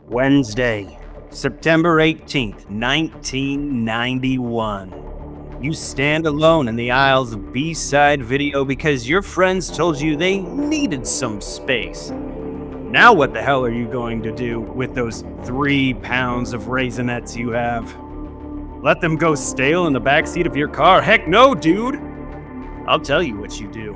Wednesday, September 18th, 1991. You stand alone in the aisles of B-side video because your friends told you they needed some space. Now what the hell are you going to do with those 3 pounds of Raisinets you have? Let them go stale in the backseat of your car? Heck no, dude! I'll tell you what you do.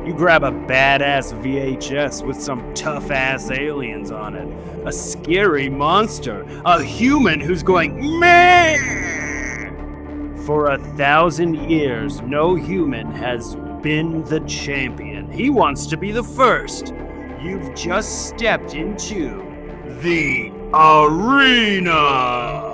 You grab a badass VHS with some tough-ass aliens on it. A scary monster. A human who's going, meh! For 1,000 years, no human has been the champion. He wants to be the first. You've just stepped into the arena.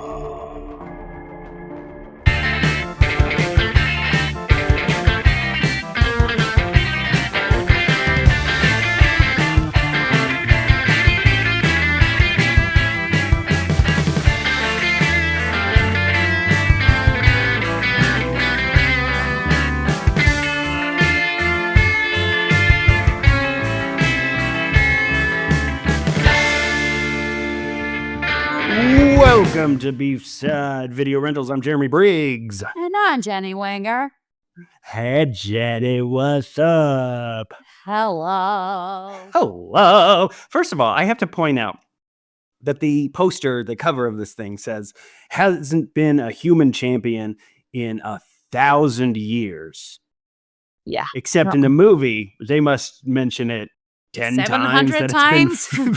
Welcome to Beefside Video Rentals. I'm Jeremy Briggs. And I'm Jenny Wenger. Hey, Jenny, what's up? Hello. Hello. First of all, I have to point out that the poster, the cover of this thing says, hasn't been a human champion in 1,000 years. Yeah. Except in the movie, they must mention it 10 times. 700 times? It's been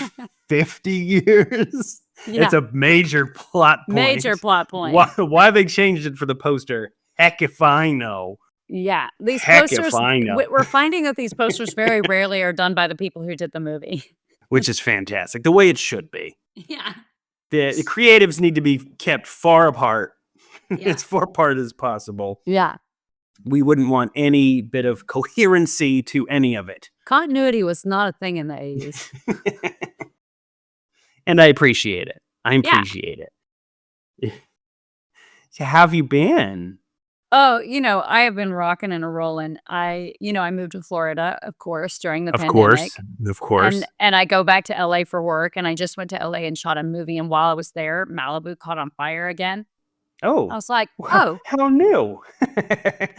50 years. Yeah. It's a major plot point. Major plot point. Why they changed it for the poster? Heck if I know. Yeah. These Heck posters, if I know. we're finding that these posters very rarely are done by the people who did the movie. Which is fantastic. The way it should be. Yeah. The creatives need to be kept far apart. Yeah. As far apart as possible. Yeah. We wouldn't want any bit of coherency to any of it. Continuity was not a thing in the 80s. And I appreciate it. I appreciate it. So how have you been? Oh, I have been rocking and rolling. I moved to Florida, of course, during the pandemic. Of course. And I go back to LA for work, and I just went to LA and shot a movie. And while I was there, Malibu caught on fire again. Oh. I was like, oh. How new?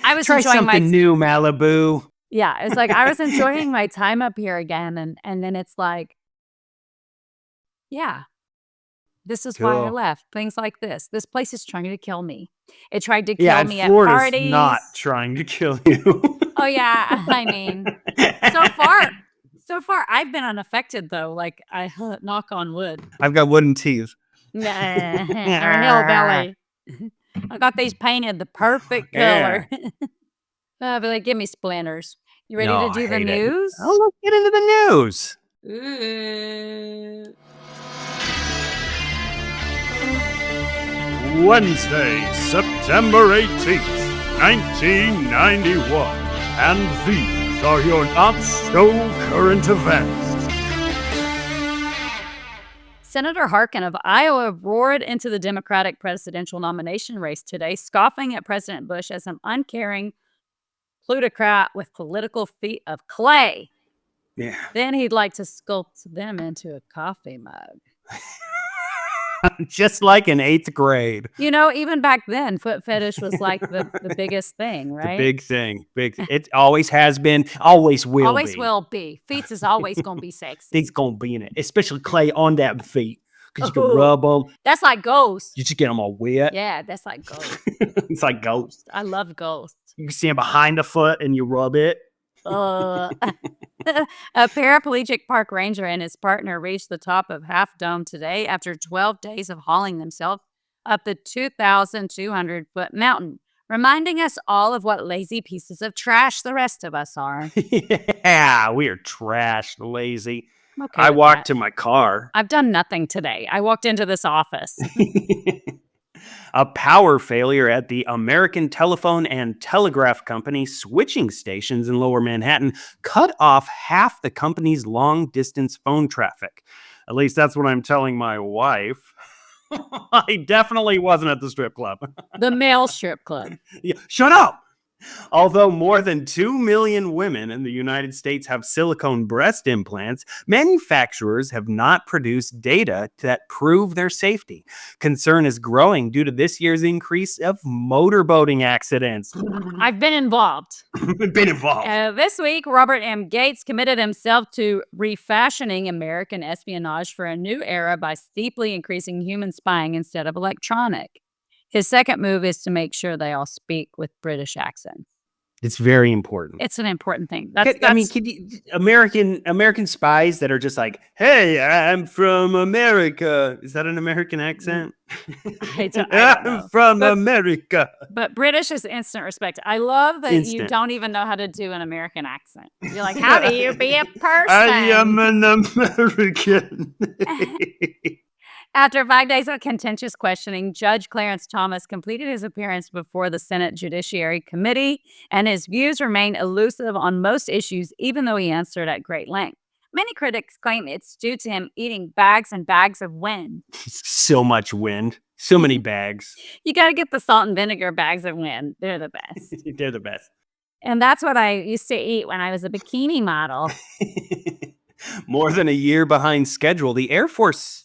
I was Try enjoying something new, Malibu. Yeah, it's like I was enjoying my time up here again. And then it's like, yeah, this is why I left. Things like this. This place is trying to kill me. It tried to kill me at Florida's parties. Not trying to kill you. Oh, yeah. I mean, so far, I've been unaffected, though. Like, I knock on wood. I've got wooden teeth. Or hillbilly. I got these painted the perfect color. But like, give me splinters. You ready to do the news? Oh, let's get into the news. Wednesday, September 18th, 1991. And these are your not-so-current events. Senator Harkin of Iowa roared into the Democratic presidential nomination race today, scoffing at President Bush as an uncaring plutocrat with political feet of clay. Yeah. Then he'd like to sculpt them into a coffee mug. Just like in 8th grade. Even back then, foot fetish was like the biggest thing, right? The big thing. It always has been, always will be. Always will be. Feet is always going to be sexy. It's going to be in it, especially clay on that feet. Because you can rub them. That's like Ghost. You just get them all wet. Yeah, that's like Ghost. It's like Ghost. I love Ghost. You can see them behind the foot and you rub it. A paraplegic park ranger and his partner reached the top of Half Dome today after 12 days of hauling themselves up the 2,200-foot mountain, reminding us all of what lazy pieces of trash the rest of us are. Yeah, we are trash, lazy. Okay, I walked to my car. I've done nothing today. I walked into this office. A power failure at the American Telephone and Telegraph Company switching stations in Lower Manhattan cut off half the company's long-distance phone traffic. At least that's what I'm telling my wife. I definitely wasn't at the strip club. The male strip club. Yeah, shut up! Although more than 2 million women in the United States have silicone breast implants, manufacturers have not produced data that prove their safety. Concern is growing due to this year's increase of motorboating accidents. I've been involved. Been involved. This week, Robert M. Gates committed himself to refashioning American espionage for a new era by steeply increasing human spying instead of electronic. His second move is to make sure they all speak with British accents. It's very important. It's an important thing. Could you, American spies that are just like, "Hey, I'm from America." Is that an American accent? I don't know. I'm from America. But British is instant respect. I love that you don't even know how to do an American accent. You're like, how do you be a person? I am an American. After 5 days of contentious questioning, Judge Clarence Thomas completed his appearance before the Senate Judiciary Committee, and his views remain elusive on most issues, even though he answered at great length. Many critics claim it's due to him eating bags and bags of wind. So much wind. So many bags. You got to get the salt and vinegar bags of wind. They're the best. They're the best. And that's what I used to eat when I was a bikini model. More than a year behind schedule, the Air Force's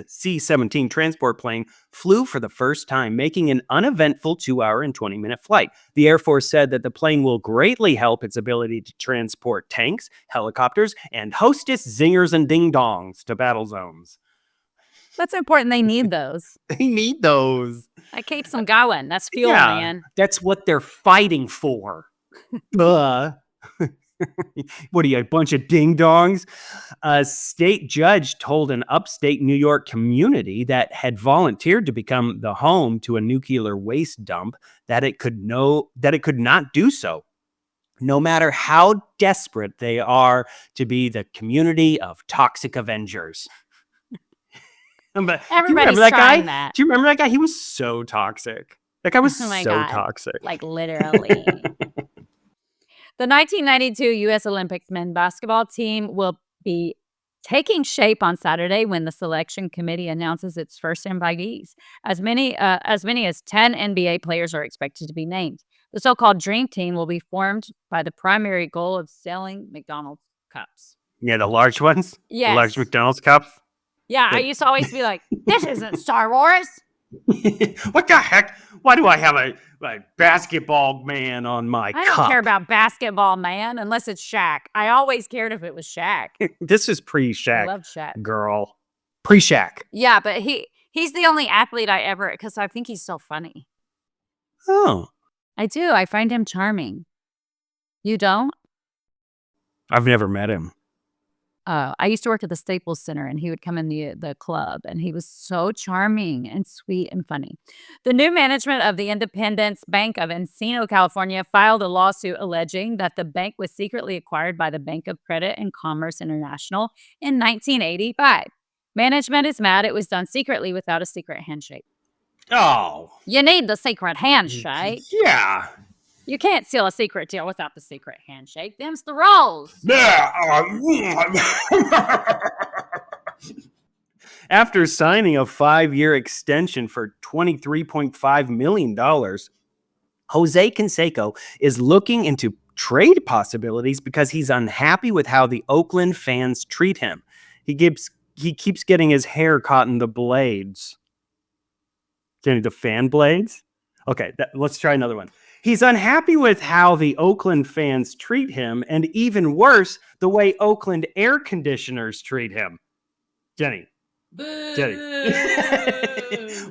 C-17 transport plane flew for the first time, making an uneventful 2-hour and 20-minute flight. The Air Force said that the plane will greatly help its ability to transport tanks, helicopters, and hostess zingers and ding-dongs to battle zones. That's important. They need those. They need those. That keeps them going. That's fuel, man. That's what they're fighting for. What are you, a bunch of ding-dongs? A state judge told an upstate New York community that had volunteered to become the home to a nuclear waste dump that it could not do so, no matter how desperate they are to be the community of toxic avengers. But everybody's trying that. Do you remember that guy? He was so toxic. That guy was toxic. Like literally. The 1992 U.S. Olympic men's basketball team will be taking shape on Saturday when the selection committee announces its first invitees. As many as 10 NBA players are expected to be named. The so-called Dream Team will be formed by the primary goal of selling McDonald's cups. Yeah, the large ones? Yes. The large McDonald's cups? Yeah, I used to always be like, this isn't Star Wars. What the heck? Why do I have a basketball man on my cup? I don't care about basketball man unless it's Shaq. I always cared if it was Shaq. This is pre-Shaq. I love Shaq. Girl. Pre-Shaq. Yeah, but he's the only athlete I ever, because I think he's so funny. Oh. I do. I find him charming. You don't? I've never met him. I used to work at the Staples Center, and he would come in the club, and he was so charming and sweet and funny. The new management of the Independence Bank of Encino, California, filed a lawsuit alleging that the bank was secretly acquired by the Bank of Credit and Commerce International in 1985. Management is mad it was done secretly without a secret handshake. Oh. You need the secret handshake. Yeah. You can't seal a secret deal without the secret handshake. Them's the rules. After signing a 5-year extension for $23.5 million, Jose Canseco is looking into trade possibilities because he's unhappy with how the Oakland fans treat him. He keeps getting his hair caught in the blades. The fan blades? Okay, let's try another one. He's unhappy with how the Oakland fans treat him, and even worse, the way Oakland air conditioners treat him. Jenny.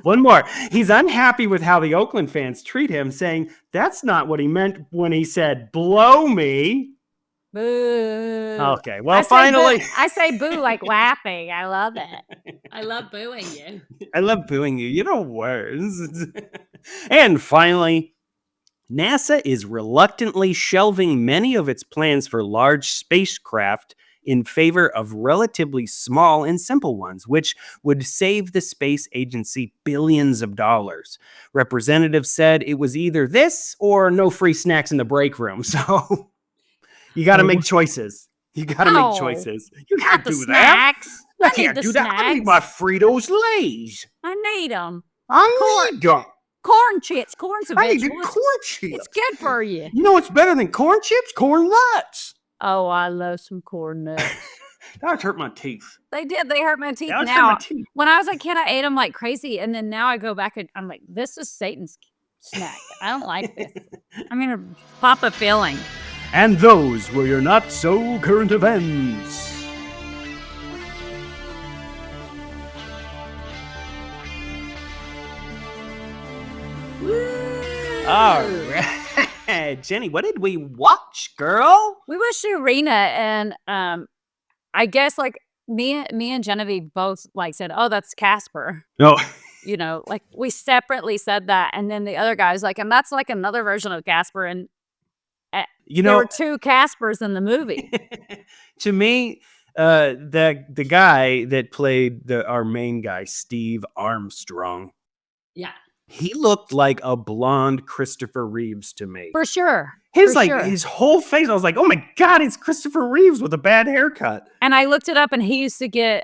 One more. He's unhappy with how the Oakland fans treat him, saying that's not what he meant when he said, blow me. Boo. Okay, well, finally. I say boo like laughing. I love it. I love booing you. I love booing you. You know words. And finally, NASA is reluctantly shelving many of its plans for large spacecraft in favor of relatively small and simple ones, which would save the space agency billions of dollars. Representatives said it was either this or no free snacks in the break room. So you got to make choices. You got to make choices. You can't do snacks. that. I can't do that. I need my Fritos Lays. I need them. I need them. corn chips. Corn's a I eat vegetable. corn chips. It's good for you. You know what's better than corn chips? Corn nuts. Oh, I love some corn nuts. That would hurt my teeth. They did. They hurt my teeth That would hurt now. my teeth. When I was a kid, I ate them like crazy. And then now I go back and I'm like, this is Satan's snack. I don't like this. I'm going to pop a filling. And those were your not so current events. All right, Jenny, what did we watch, girl? We watched Arena, and I guess like me and Genevieve both like said, "Oh, that's Casper." No. You know, like we separately said that, and then the other guy was like, "And that's like another version of Casper." And there were two Caspers in the movie. To me, the guy that played our main guy, Steve Armstrong. Yeah. He looked like a blonde Christopher Reeves to me. For sure. His whole face, I was like, oh my God, it's Christopher Reeves with a bad haircut. And I looked it up, and he used to get,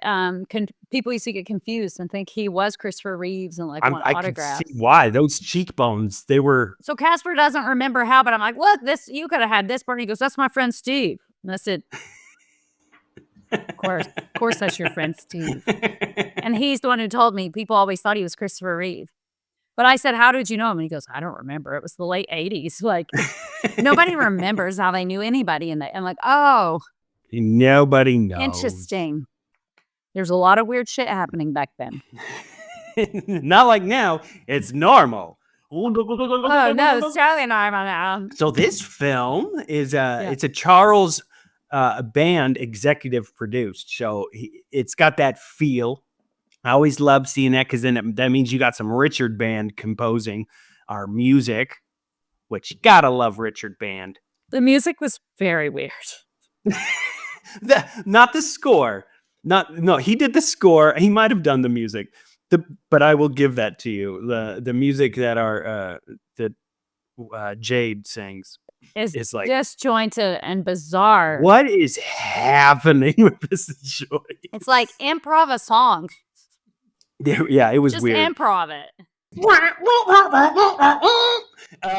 people used to get confused and think he was Christopher Reeves and like want autographs. I could see why. Those cheekbones, they were. So Casper doesn't remember how, but I'm like, look, you could have had this part. He goes, that's my friend Steve. And I said, of course that's your friend Steve. And he's the one who told me people always thought he was Christopher Reeve. But I said, how did you know him? And he goes, I don't remember. It was the late 80s. Like, nobody remembers how they knew anybody. And I'm like, oh. Nobody knows. Interesting. There's a lot of weird shit happening back then. Not like now. It's normal. Oh, no, it's totally normal now. So this film is it's a Charles Band executive produced. So it's got that feel. I always love seeing that because then that means you got some Richard Band composing our music, which you gotta love Richard Band. The music was very weird. Not the score. No, he did the score. He might have done the music. But I will give that to you. The music that Jade sings is like disjointed and bizarre. What is happening with this joy? It's like improv a song. Yeah, it was weird. Just improv it.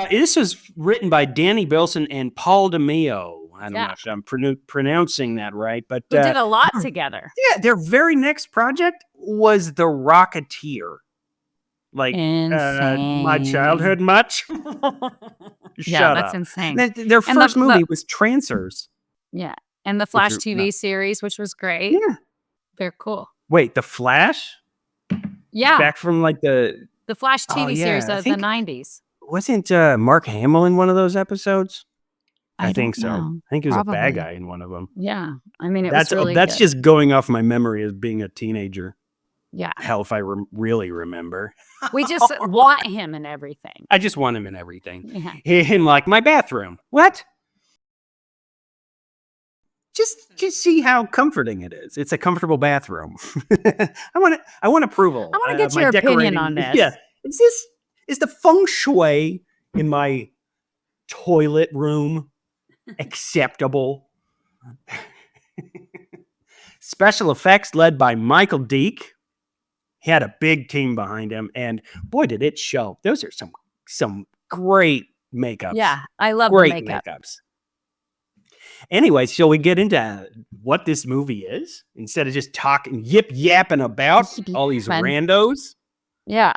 This was written by Danny Bilson and Paul DeMeo. I'm not sure I'm pronouncing that right, but we did a lot together. Yeah, their very next project was The Rocketeer. Like my childhood much? Shut up. Insane. Their first movie was Trancers. Yeah, and the Flash TV series, which was great. Yeah, very cool. Wait, The Flash? Yeah, back from like the Flash TV series of the 90s. Wasn't Mark Hamill in one of those episodes? I think so. Know. I think he was a bad guy in one of them. Yeah, I mean, that's good. Just going off my memory as being a teenager. Yeah, hell, if I really remember. We just want him in everything. I just want him in everything. Yeah. In like my bathroom. What? Just see how comforting it is. It's a comfortable bathroom. I want approval. I want to get your opinion on this. Yeah. Is the feng shui in my toilet room acceptable? Special effects led by Michael Deak. He had a big team behind him, and boy, did it show. Those are some great makeups. Yeah, I love great the makeup. Makeups. Anyway, shall we get into what this movie is instead of just talking yapping about all these randos? Yeah.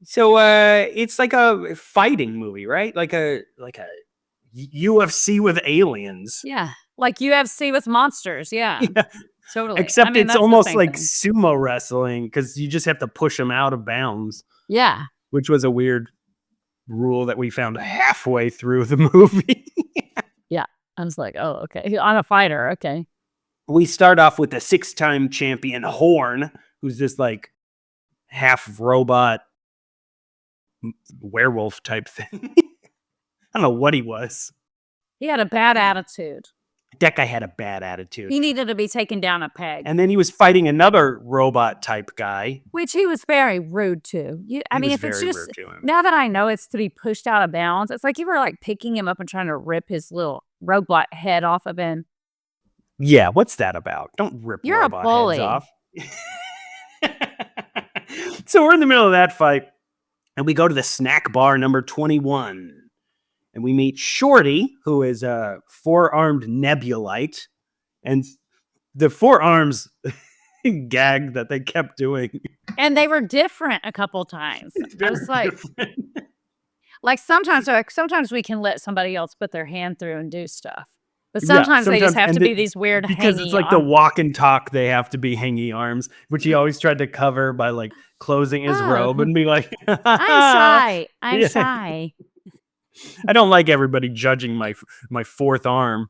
So it's like a fighting movie, right? Like a UFC with aliens. Yeah, like UFC with monsters. Yeah. Totally. Except it's almost like sumo wrestling because you just have to push them out of bounds. Yeah. Which was a weird rule that we found halfway through the movie. Yeah. I was like, oh, okay. I'm a fighter. Okay. We start off with the 6-time champion Horn, who's this like half robot werewolf type thing. I don't know what he was. He had a bad attitude. That guy had a bad attitude. He needed to be taken down a peg. And then he was fighting another robot type guy. Which he was very rude to. I mean, if it's just, now that I know it's to be pushed out of bounds, it's like you were like picking him up and trying to rip his little robot head off of him. Yeah, what's that about? Don't rip robot heads off. So we're in the middle of that fight. And we go to the snack bar number 21. And we meet Shorty, who is a 4-armed nebulite. And the 4 arms gag that they kept doing. And they were different a couple times. I was like, different. like sometimes we can let somebody else put their hand through and do stuff. But sometimes they just have to be these weird because it's like the walk and talk, they have to be hangy arms, which he always tried to cover by like closing his robe and be like, I'm shy. I'm shy. I don't like everybody judging my 4th arm.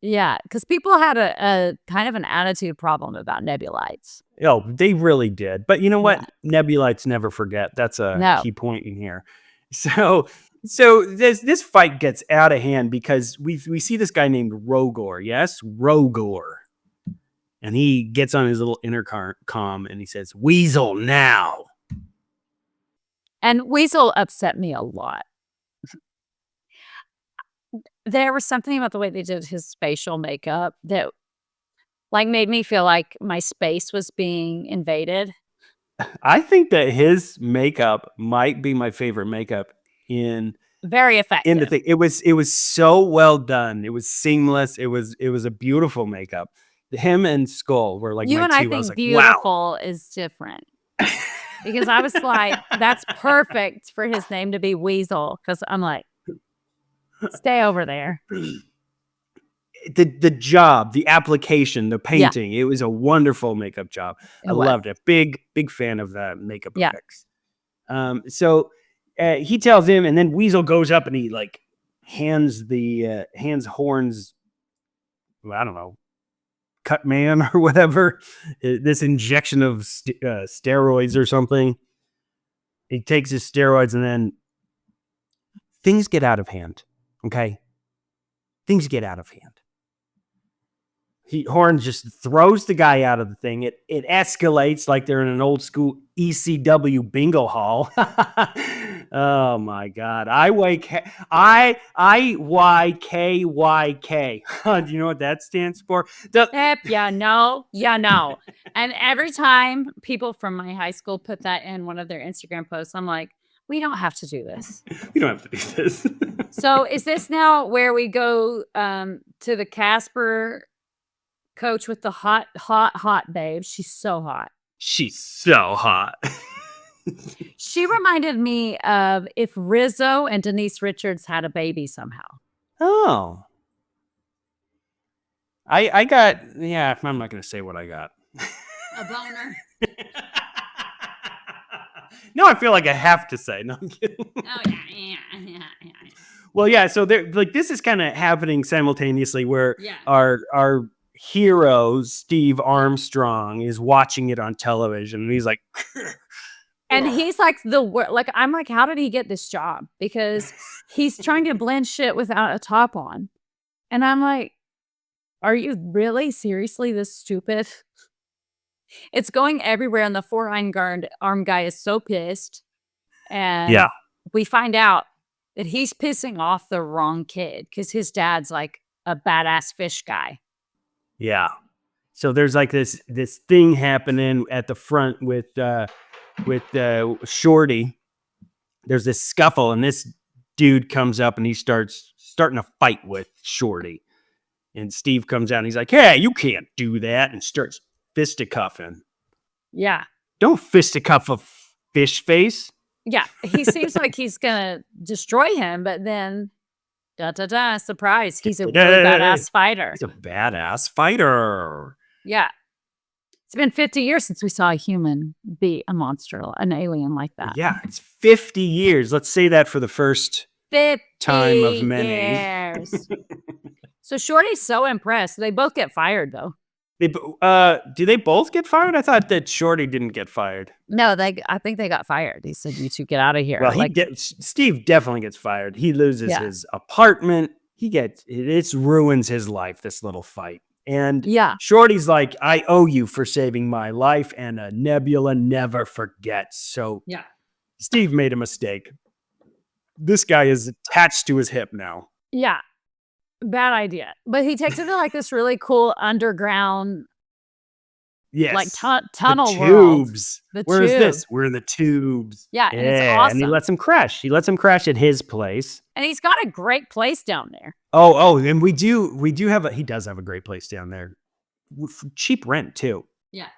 Yeah, because people had a kind of an attitude problem about nebulites. Oh, they really did. But you know what? Yeah. Nebulites never forget. That's a key point in here. So this fight gets out of hand because we see this guy named Rogor. Yes, Rogor. And he gets on his little intercom and he says, "Weasel now." And Weasel upset me a lot. There was something about the way they did his facial makeup that like made me feel like my space was being invaded. I think that his makeup might be my favorite makeup in very effective. In the thing. It was so well done. It was seamless. It was a beautiful makeup. Him and Skull were like you my and two. I think I was like, beautiful wow. is different. Because I was like, that's perfect for his name to be Weasel. Because I'm like, stay over there. The job, the application, the painting, it was a wonderful makeup job. I loved it. Big fan of the makeup effects. So he tells him, and then Weasel goes up and he like hands Horn's, I don't know, cut man or whatever, this injection of steroids or something. He takes his steroids and then things get out of hand. Okay. Things get out of hand. Horn just throws the guy out of the thing. It escalates like they're in an old school ECW bingo hall. Oh my God. IYKYK. Do you know what that stands for? Yeah, no. And every time people from my high school put that in one of their Instagram posts, I'm like, we don't have to do this. We don't have to do this. So is this now where we go to the Casper coach with the hot babe? She's so hot. She's so hot. She reminded me of if Rizzo and Denise Richards had a baby somehow. Oh. I got, I'm not going to say what I got. A boner. No, I feel like I have to say. No, I'm kidding. Oh, yeah. Well, yeah, so like this is kind of happening simultaneously where our hero, Steve Armstrong, is watching it on television, and he's like... And he's like I'm like, how did he get this job? Because he's trying to blend shit without a top on. And I'm like, are you really seriously this stupid? It's going everywhere, and the 4-arm guy is so pissed. And we find out that he's pissing off the wrong kid because his dad's like a badass fish guy. Yeah. So there's like this thing happening at the front with Shorty. There's this scuffle, and this dude comes up and he starting a fight with Shorty. And Steve comes out and he's like, "Hey, you can't do that," and starts fisticuffing. Yeah. Don't fisticuff a fish face. Yeah. He seems like he's gonna destroy him, but then surprise. He's a really badass fighter. He's a badass fighter. Yeah. It's been 50 years since we saw a human be a monster, an alien like that. Yeah, it's 50 years. Let's say that for the first 50 time of many. Years. So Shorty's so impressed. They both get fired, though. Do they both get fired? I thought that Shorty didn't get fired. No, I think they got fired. He said, "You two get out of here." Well, Steve definitely gets fired. He loses his apartment. It ruins his life, this little fight. And Shorty's like, "I owe you for saving my life, and a Nebula never forgets." So Steve made a mistake. This guy is attached to his hip now. Yeah. Bad idea. But he takes it to like this really cool underground Yes. Like tunnel the world. tubes. The Where's tube. this? We're in the tubes. Yeah, and it's And he awesome. lets him crash. He lets him crash at his place. And he's got a great place down there. Oh, and we do have he does have a great place down there. Cheap rent too. Yeah.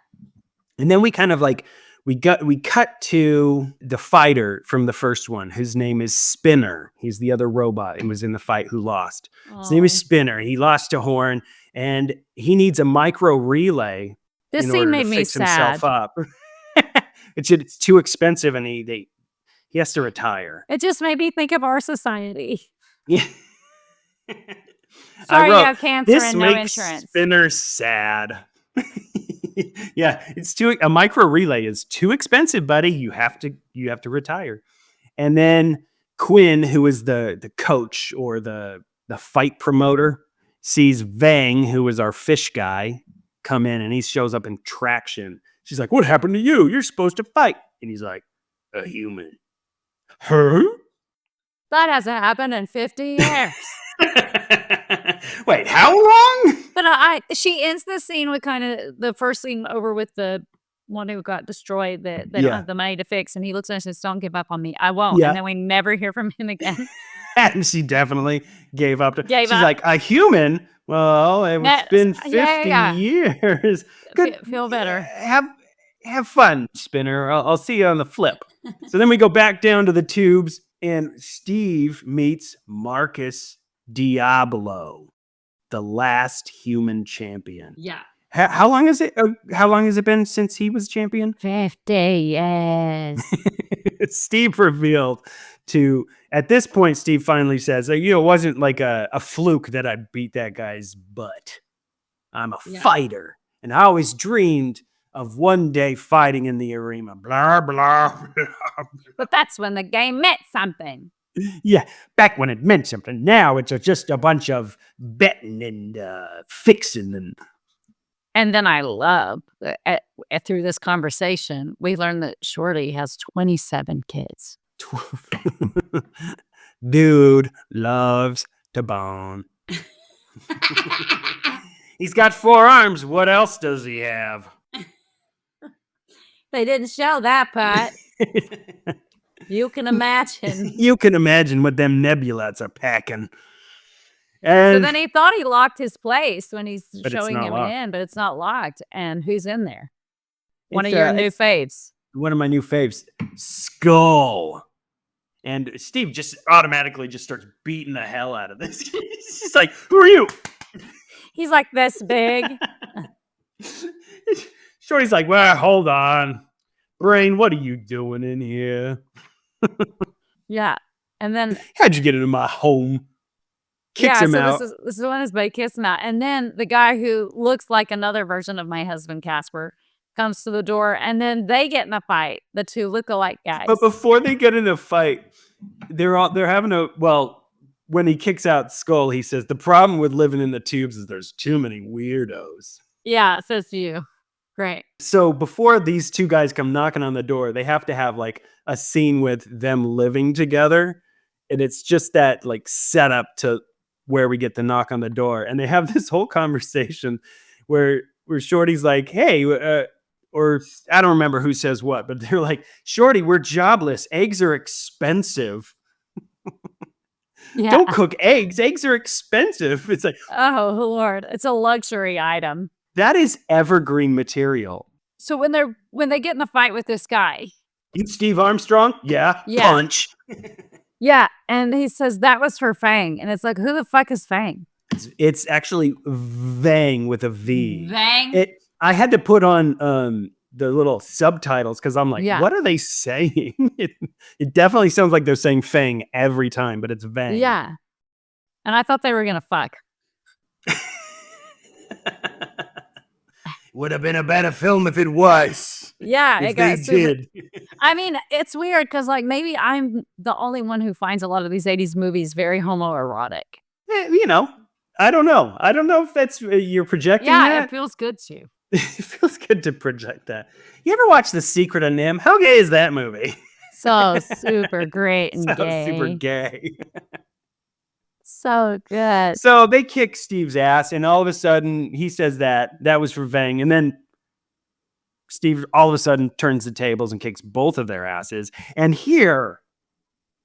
And then we kind of like we cut to the fighter from the first one. His name is Spinner. He's the other robot and was in the fight who lost. His name is Spinner. He lost to Horn, and he needs a micro relay. This in scene order made to me fix sad. himself up. It's too expensive, and he has to retire. It just made me think of our society. Yeah. Sorry, you wrote, have cancer this and no makes insurance. Spinner sad. Yeah, a micro relay is too expensive, buddy. You have to retire. And then Quinn, who is the coach or the fight promoter, sees Vang, who is our fish guy, come in, and he shows up in traction. She's like, "What happened to you? You're supposed to fight." And he's like, "A human." Her? That hasn't happened in 50 years. Wait, how long? But she ends the scene with kind of the first scene over with the one who got destroyed that they don't have the money to fix. And he looks at her and says, "Don't give up on me. I won't." Yeah. And then we never hear from him again. And she definitely gave up. She's like, "A human? Well, it's been 50 years. Good. Feel better. Have fun, Spinner. I'll see you on the flip." So then we go back down to the tubes, and Steve meets Marcus Diablo, the last human champion. Yeah. How long has it been since he was champion? 50 years. Steve revealed at this point, Steve finally says, it wasn't like a fluke that I beat that guy's butt. I'm a fighter, and I always dreamed of one day fighting in the arena. Blah, blah, blah. But that's when the game meant something. Yeah, back when it meant something. Now it's just a bunch of betting and fixing. And then I love, through this conversation, we learned that Shorty has 27 kids. Dude loves to bone. He's got 4 arms. What else does he have? They didn't show that part. You can imagine. You can imagine what them nebulats are packing. And so then he thought he locked his place when he's showing him locked. in, but it's not locked. And who's in there? One of your new faves. One of my new faves, Skull. And Steve just automatically just starts beating the hell out of this. He's like, "Who are you?" He's like this big. Shorty's like, "Well, hold on. Brain, what are you doing in here?" Yeah. And then "How'd you get into my home?" Kicks him out. This is when his buddy kicks him out. And then the guy who looks like another version of my husband, Casper, comes to the door, and then they get in a fight, the two look-alike guys. But before they get in a fight, they're having when he kicks out Skull, he says, "The problem with living in the tubes is there's too many weirdos." Yeah, it says to you. Great. So before these two guys come knocking on the door, they have to have like a scene with them living together. And it's just that like setup to where we get the knock on the door. And they have this whole conversation where Shorty's like, "Hey," or I don't remember who says what, but they're like, "Shorty, we're jobless. Eggs are expensive." Yeah. "Don't cook eggs. Eggs are expensive." It's like, oh, Lord. It's a luxury item. that is evergreen material. So when they get in a fight with this guy. "You Steve Armstrong?" Yeah. Punch. Yeah. And he says that was for Fang. And it's like, who the fuck is Fang? It's actually Vang with a V. Vang? I had to put on the little subtitles because I'm like, what are they saying? It definitely sounds like they're saying Fang every time, but it's Vang. Yeah. And I thought they were going to fuck. Would have been a better film if it was. Yeah, if they did. I mean, it's weird because like maybe I'm the only one who finds a lot of these 80s movies very homoerotic. I don't know. I don't know if that's you're projecting that. Yeah, it feels good too. It feels good to project that. You ever watch The Secret of Nim? How gay is that movie? So super great and gay. Super gay. So good. So they kick Steve's ass, and all of a sudden he says that was for Vang, and then Steve all of a sudden turns the tables and kicks both of their asses. And here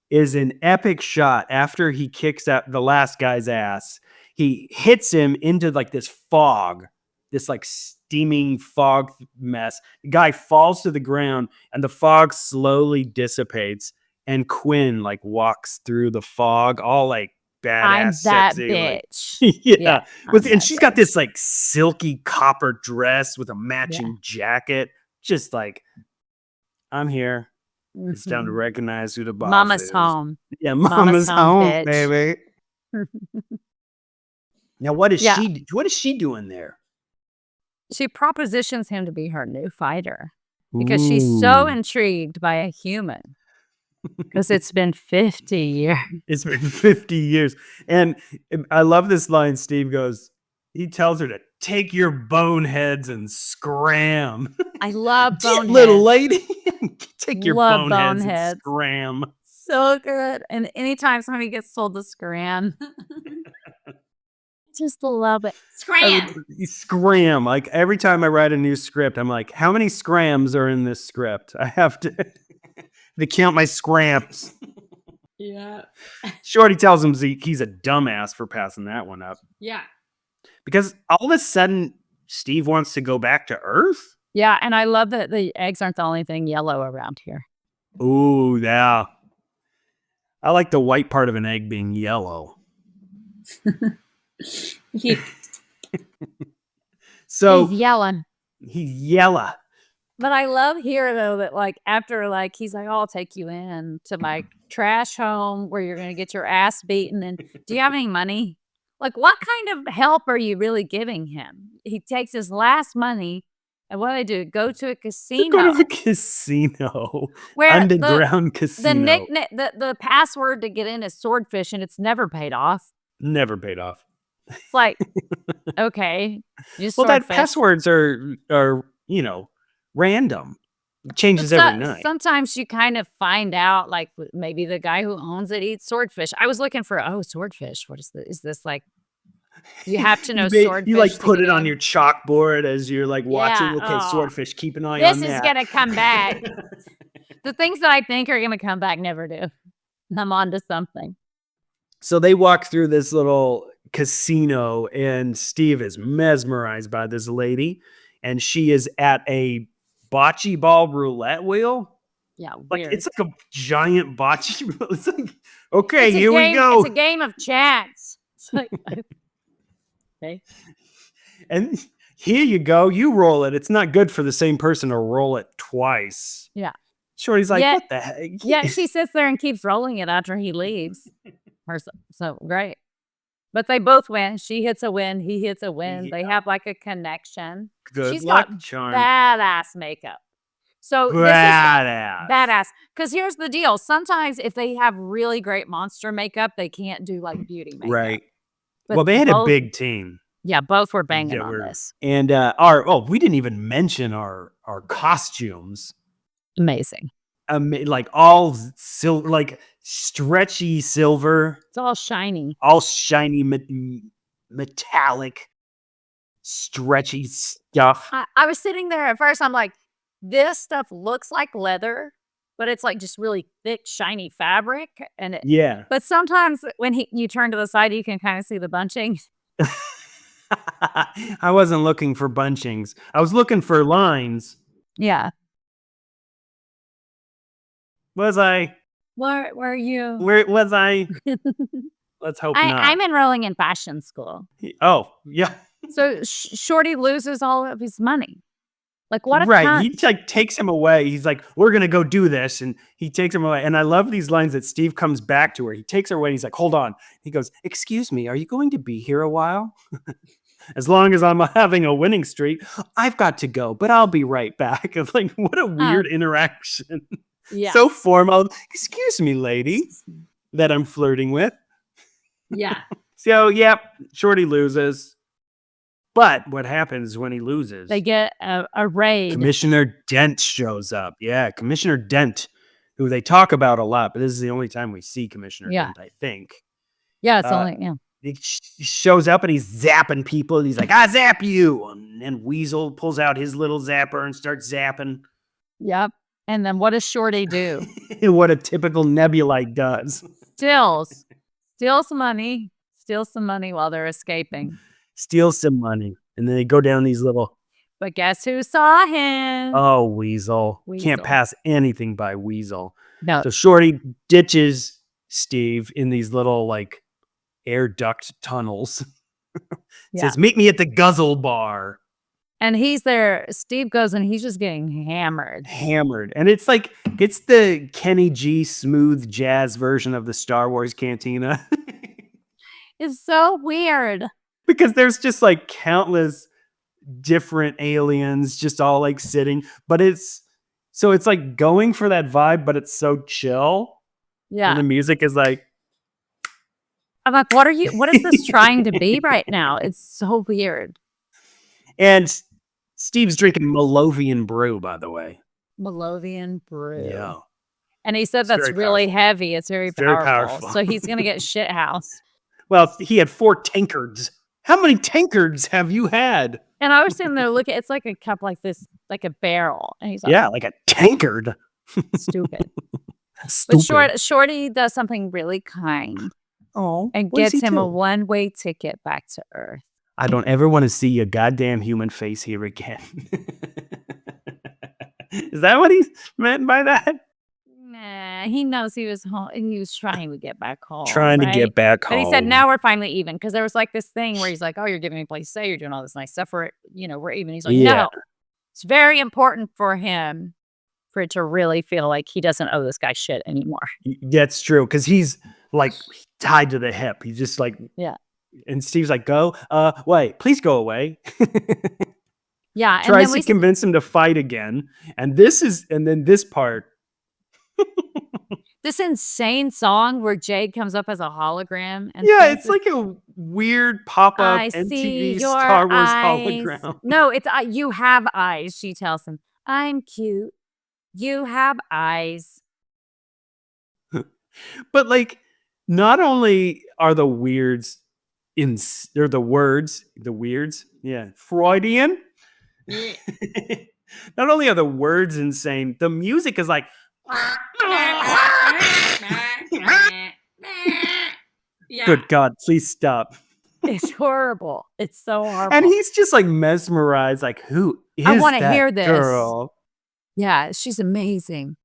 is an epic shot after he kicks out the last guy's ass. He hits him into like this fog, this like steaming fog mess. The guy falls to the ground and the fog slowly dissipates. And Quinn like walks through the fog, all like badass, I'm that sexy, bitch. like, yeah. And she's got bitch. this like silky copper dress with a matching jacket. Just like, I'm here. It's time to recognize who the boss Mama's is. home. Yeah, mama's home, bitch. baby. Now, what is she doing there? She propositions him to be her new fighter because she's so intrigued by a human. Because it's been 50 years. It's been 50 years. And I love this line. Steve goes, he tells her to take your boneheads and scram. I love boneheads. Little lady. Take your boneheads and scram. So good. And anytime somebody gets told to scram, just love it. Scram. Scram. Like every time I write a new script, I'm like, how many scrams are in this script? I have to count my scrams. Yeah. Shorty tells him he's a dumbass for passing that one up. Yeah. Because all of a sudden, Steve wants to go back to Earth? Yeah, and I love that the eggs aren't the only thing yellow around here. Ooh, yeah. I like the white part of an egg being yellow. So he's yelling. He's yellow. But I love here though that like after like he's like, I'll take you in to my trash home where you're gonna get your ass beaten. And do you have any money? Like what kind of help are you really giving him? He takes his last money, and what do they do? Go to a casino. Go to a casino. Where underground casino. The password to get in is swordfish, and it's never paid off. Never paid off. It's like, okay. Well, that passwords are random. It changes every night. Sometimes you kind of find out, like maybe the guy who owns it eats swordfish. I was looking for swordfish. What is this? Is this like you have to know swordfish? You like put it on your chalkboard as you're like watching. Okay, swordfish. Keep an eye on that. This is gonna come back. The things that I think are gonna come back never do. I'm on to something. So they walk through this little casino, and Steve is mesmerized by this lady, and she is at a bocce ball roulette wheel. Yeah, like weird. it's like a giant bocce. It's like, okay, here we go. It's a game of chance. It's like, okay. And here you go. You roll it. It's not good for the same person to roll it twice. Yeah. Shorty's like, what the heck? Yeah, she sits there and keeps rolling it after he leaves. So great. But they both win. She hits a win. He hits a win. Yeah. They have like a connection. Good She's luck, got charm. Badass makeup. So badass. Because here's the deal. Sometimes if they have really great monster makeup, they can't do like beauty makeup. Right. But well, they had a big team. Yeah, both were banging on this. And we didn't even mention our costumes. Amazing. Like all silver, like stretchy silver. It's all shiny. All shiny, metallic, stretchy stuff. I was sitting there at first. I'm like, this stuff looks like leather, but it's like just really thick, shiny fabric. And But sometimes when you turn to the side, you can kind of see the bunching. I wasn't looking for bunchings. I was looking for lines. Yeah. Was I? Where were you? Where was I? Let's hope not. I'm enrolling in fashion school. Oh, yeah. So Shorty loses all of his money. Like what? Right. He like takes him away. He's like, we're going to go do this. And he takes him away. And I love these lines that Steve comes back to where he takes her away. And he's like, hold on. He goes, excuse me, are you going to be here a while? As long as I'm having a winning streak, I've got to go, but I'll be right back. It's like, what a weird interaction. Yeah. So formal. Excuse me, lady, that I'm flirting with. Yeah. So, yep, Shorty loses. But what happens when he loses? They get a raid. Commissioner Dent shows up. Yeah, Commissioner Dent, who they talk about a lot, but this is the only time we see Commissioner Dent, I think. Yeah, it's only, He shows up and he's zapping people. And he's like, I zap you. And then Weasel pulls out his little zapper and starts zapping. Yep. And then what does Shorty do? What a typical Nebulite does. Steals some money. Steals some money while they're escaping. Steals some money. And then they go down these little... But guess who saw him? Oh, Weasel. Can't Weasel. pass anything by Weasel. No. So Shorty ditches Steve in these little, like, air duct tunnels. Says, meet me at the Guzzle Bar. And he's there. Steve goes and he's just getting hammered. And it's like, it's the Kenny G smooth jazz version of the Star Wars Cantina. It's so weird. Because there's just like countless different aliens just all like sitting. But it's like going for that vibe, but it's so chill. Yeah. And the music is like, I'm like, what is this trying to be right now? It's so weird. and Steve's drinking Malovian brew, by the way. Malovian brew. Yeah. And he said It's that's very really powerful. heavy. It's very powerful. So he's going to get shit housed. Well, he had 4 tankards. How many tankards have you had? And I was sitting there looking, it's like a cup like this, like a barrel. And he's like, Yeah, like a tankard. stupid. Stupid. But Shorty does something really kind Oh, and what does gets he him a do? one-way ticket back to Earth. I don't ever want to see a goddamn human face here again. Is that what he meant by that? Nah, he knows he was home. He was trying to get back home. Trying to right? get back home. But he said, now we're finally even. Because there was like this thing where he's like, oh, you're giving me a place to stay. You're doing all this nice stuff. We're even. He's like, Yeah. no. It's very important for him for it to really feel like he doesn't owe this guy shit anymore. That's true. Because he's like tied to the hip. He's just like, Yeah. And Steve's like, go. Wait, please go away. Yeah. And Tries then to convince him to fight again. And then this part. this insane song where Jade comes up as a hologram. And Yeah, sings it's this, like a weird pop-up I see MTV your Star Wars eyes. hologram. No, it's you have eyes. She tells him, I'm cute. You have eyes. But like, not only are the weirds they're the weirds, yeah, Freudian. Yeah. Not only are the words insane, the music is like, Yeah. good God, please stop. It's horrible. It's so horrible. And he's just like mesmerized, like, who is I wanna that hear this. girl? Yeah, she's amazing.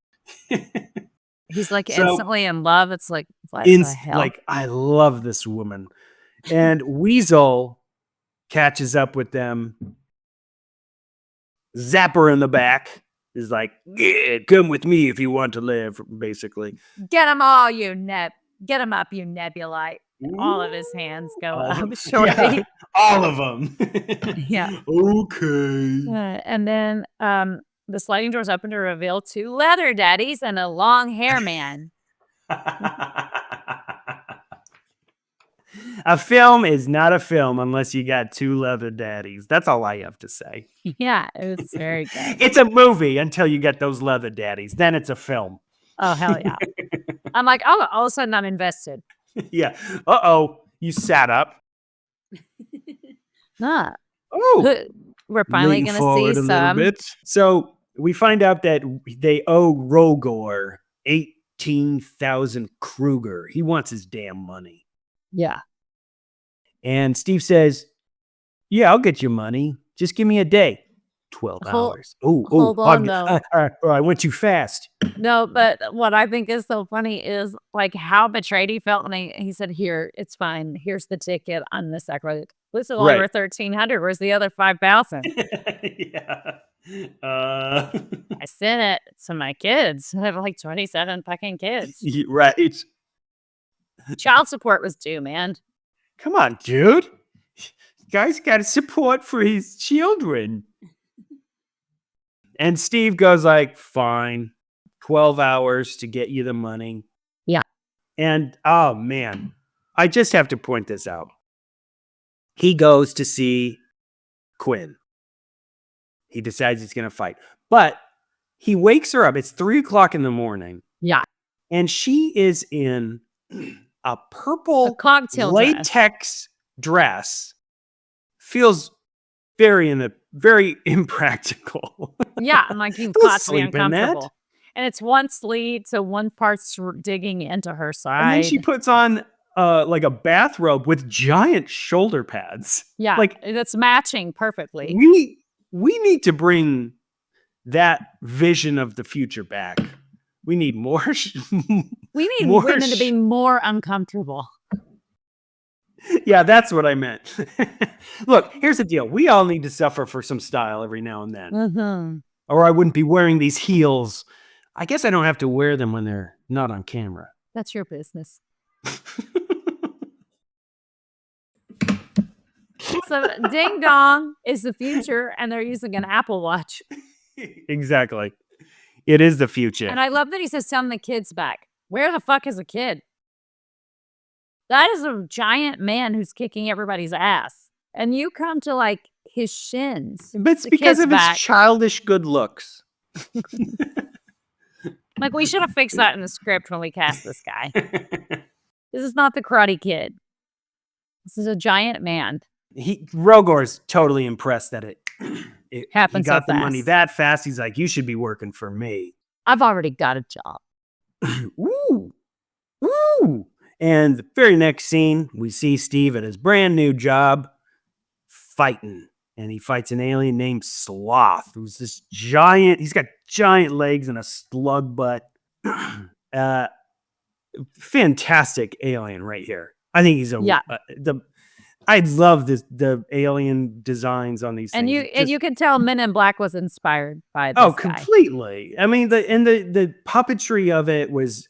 He's like So- instantly in love. It's like, what the hell? Like, I love this woman. And Weasel catches up with them. Zapper in the back is like, yeah, come with me if you want to live, basically. Get him all, get him up, you Nebulite. All of his hands go All up. of- Shorty. Yeah, all of them. Yeah. Okay. And then the sliding doors open to reveal 2 leather daddies and a long hair man. A film is not a film unless you got 2 leather daddies. That's all I have to say. Yeah, it was very good. It's a movie until you get those leather daddies. Then it's a film. Oh, hell yeah. I'm like, oh, all of a sudden I'm invested. Yeah. Uh-oh. You sat up. Huh. Oh. We're finally Lean going to forward see a little some. bit. So we find out that they owe Rogor 18,000 Kruger. He wants his damn money. Yeah. And Steve says, yeah, I'll get you money. Just give me a day. 12 Hold- hours. Oh, hold on, though. I went too fast. No, but what I think is so funny is like how betrayed he felt when he said, here, it's fine. Here's the ticket on the second. This is only Right. worth 1,300. Where's the other 5,000? Yeah. I sent it to my kids. I have like 27 fucking kids. Right. Child support was due, man. Come on, dude. Guy's got to support for his children. And Steve goes like, fine, 12 hours to get you the money. Yeah. And, oh, man, I just have to point this out. He goes to see Quinn. He decides he's going to fight. But he wakes her up. It's 3:00 in the morning. Yeah. And she is in a purple A cocktail dress. latex dress. Feels very impractical. Yeah, I'm like, you've Don't got to be sleep in that. uncomfortable. And it's one sleeve, so one part's digging into her side. And then she puts on like a bathrobe with giant shoulder pads. Yeah, Like that's matching perfectly. we need to bring that vision of the future back. We need more. We need more women to be more uncomfortable. Yeah, that's what I meant. Look, here's the deal. We all need to suffer for some style every now and then. Mm-hmm. Or I wouldn't be wearing these heels. I guess I don't have to wear them when they're not on camera. That's your business. So Ding Dong is the future, and they're using an Apple Watch. Exactly. It is the future. And I love that he says, send the kids back. Where the fuck is a kid? That is a giant man who's kicking everybody's ass. And you come to like his shins. But it's The because kid's of back. his childish good looks. Like, we should have fixed that in the script when we cast this guy. This is not the Karate Kid. This is a giant man. Rogor's totally impressed that it Happened he got so the money fast. that fast. He's like, you should be working for me. I've already got a job. Ooh. Ooh. And the very next scene, we see Steve at his brand new job fighting. And he fights an alien named Sloth, who's this giant, he's got giant legs and a slug butt. Fantastic alien right here. I think he's I love the alien designs on these And things. you can tell Men in Black was inspired by this Oh, guy. completely. I mean, the puppetry of it was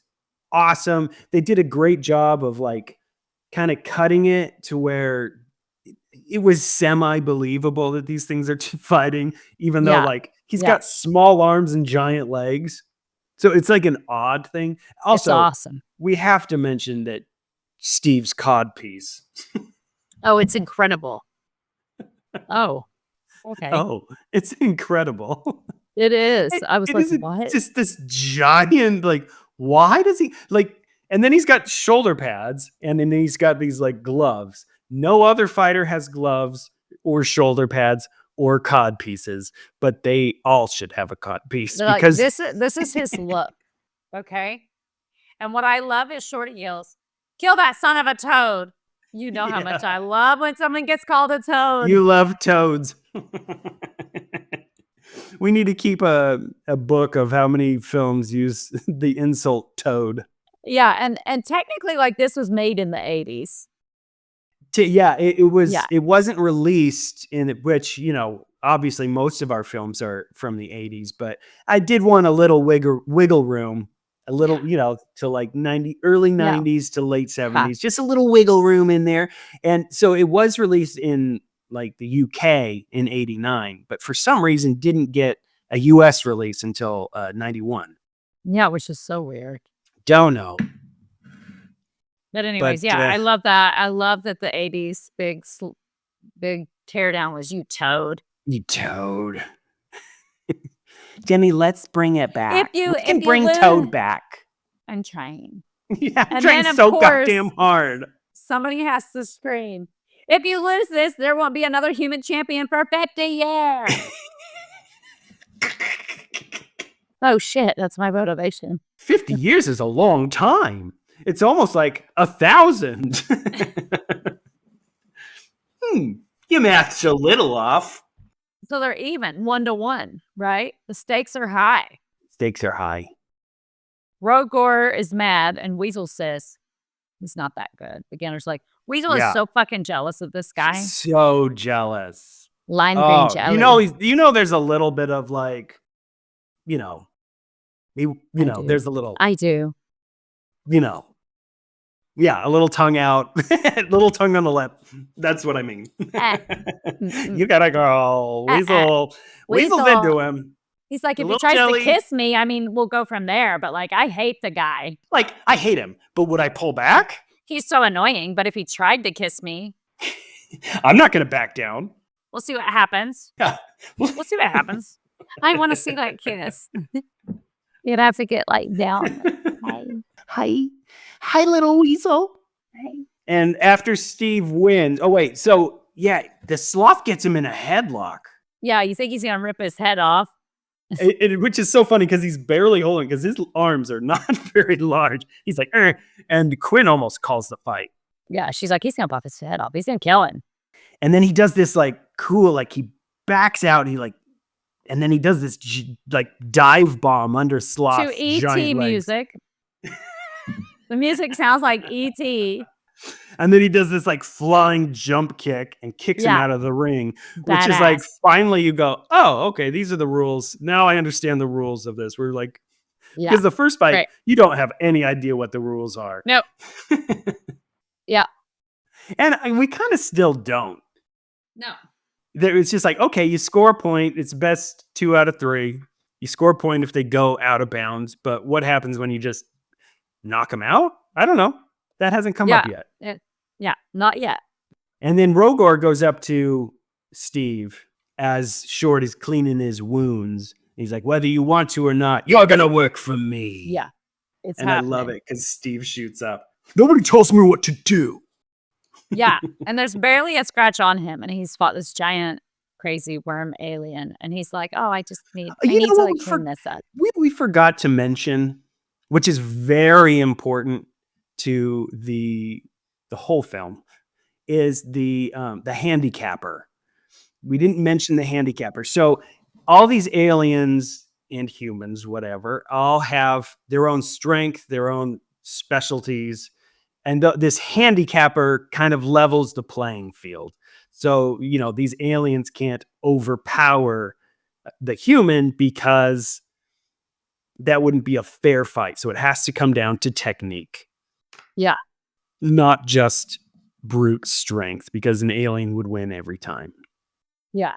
awesome. They did a great job of like kind of cutting it to where it was semi-believable that these things are fighting, even though like he's got small arms and giant legs. So it's like an odd thing. Also, it's awesome. We have to mention that Steve's codpiece. Oh, it's incredible. Oh, okay. Oh, it's incredible. It is. I was like, isn't what? Just this giant, like, why does he like? And then he's got shoulder pads, and then he's got these like gloves. No other fighter has gloves or shoulder pads or cod pieces, but they all should have a cod piece They're because like, this is his look. Okay. And what I love is Shorty yells, "Kill that son of a toad." You know how much I love when someone gets called a toad. You love toads. We need to keep a book of how many films use the insult toad. Yeah, and technically, like, this was made in the 80s. It was. Yeah. It wasn't released in which, you know, obviously most of our films are from the 80s, but I did want a little wiggle room, a little, you know, to like early 90s to late 70s, just a little wiggle room in there. And so it was released in like the UK in 89, but for some reason didn't get a US release until 91. Yeah, which is so weird. Don't know. But anyways, I love that. I love that the 80s big teardown was you toad. You toad. Jenny, let's bring it back. We can bring Toad back. I'm trying. Yeah, I'm And trying then, of so course, goddamn hard. Somebody has to scream, "If you lose this, there won't be another human champion for 50 years." Oh shit, that's my motivation. 50 years is a long time. It's almost like 1,000. Your math's a little off. So they're even 1-to-1, right? The stakes are high. Stakes are high. Rogor is mad, and Weasel says he's not that good. Beginner's like, Weasel is so fucking jealous of this guy. So jealous. Lime green jelly. You know, there's a little bit of like, you know, there's a little. I do. You know, a little tongue out, little tongue on the lip. That's what I mean. You gotta go, Weasel. Weasel's into him. He's like, if he tries to kiss me, I mean, we'll go from there. But like, I hate the guy. Like, I hate him, but would I pull back? He's so annoying. But if he tried to kiss me, I'm not gonna back down. We'll see what happens. Yeah, we'll see what happens. I want to see that kiss. You'd have to get like down. Hi, little Weasel. Hi. And after Steve wins, oh wait, so yeah, the sloth gets him in a headlock. Yeah, you think he's going to rip his head off? Which is so funny because he's barely holding, because his arms are not very large. He's like, and Quinn almost calls the fight. Yeah, she's like, he's going to pop his head off. He's going to kill him. And then he does this like cool, like he backs out and he like, and then he does this like dive bomb under Sloth's To E.T. giant legs. music. The music sounds like E.T. And then he does this like flying jump kick and kicks him out of the ring, which is like, Badass. finally you go, oh, okay, these are the rules. Now I understand the rules of this. We're like, Yeah. because the first fight, Right. you don't have any idea what the rules are. Nope. Yeah. And we kind of still don't. No. It's just like, okay, you score a point. It's best 2 out of 3. You score a point if they go out of bounds. But what happens when you just knock them out? I don't know. That hasn't come up yet. Yeah, not yet. And then Rogor goes up to Steve as Short is cleaning his wounds. He's like, whether you want to or not, you're going to work for me. Yeah. It's And happening. I love it because Steve shoots up. Nobody tells me what to do. Yeah. And there's barely a scratch on him. And he's fought this giant, crazy worm alien. And he's like, oh, I just need, I You need know to what like we clean this up. We forgot to mention, which is very important to the whole film, is the handicapper. We didn't mention the handicapper. So all these aliens and humans, whatever, all have their own strength, their own specialties, and this handicapper kind of levels the playing field. So, you know, these aliens can't overpower the human because that wouldn't be a fair fight. So it has to come down to technique. Yeah. Not just brute strength, because an alien would win every time. Yeah.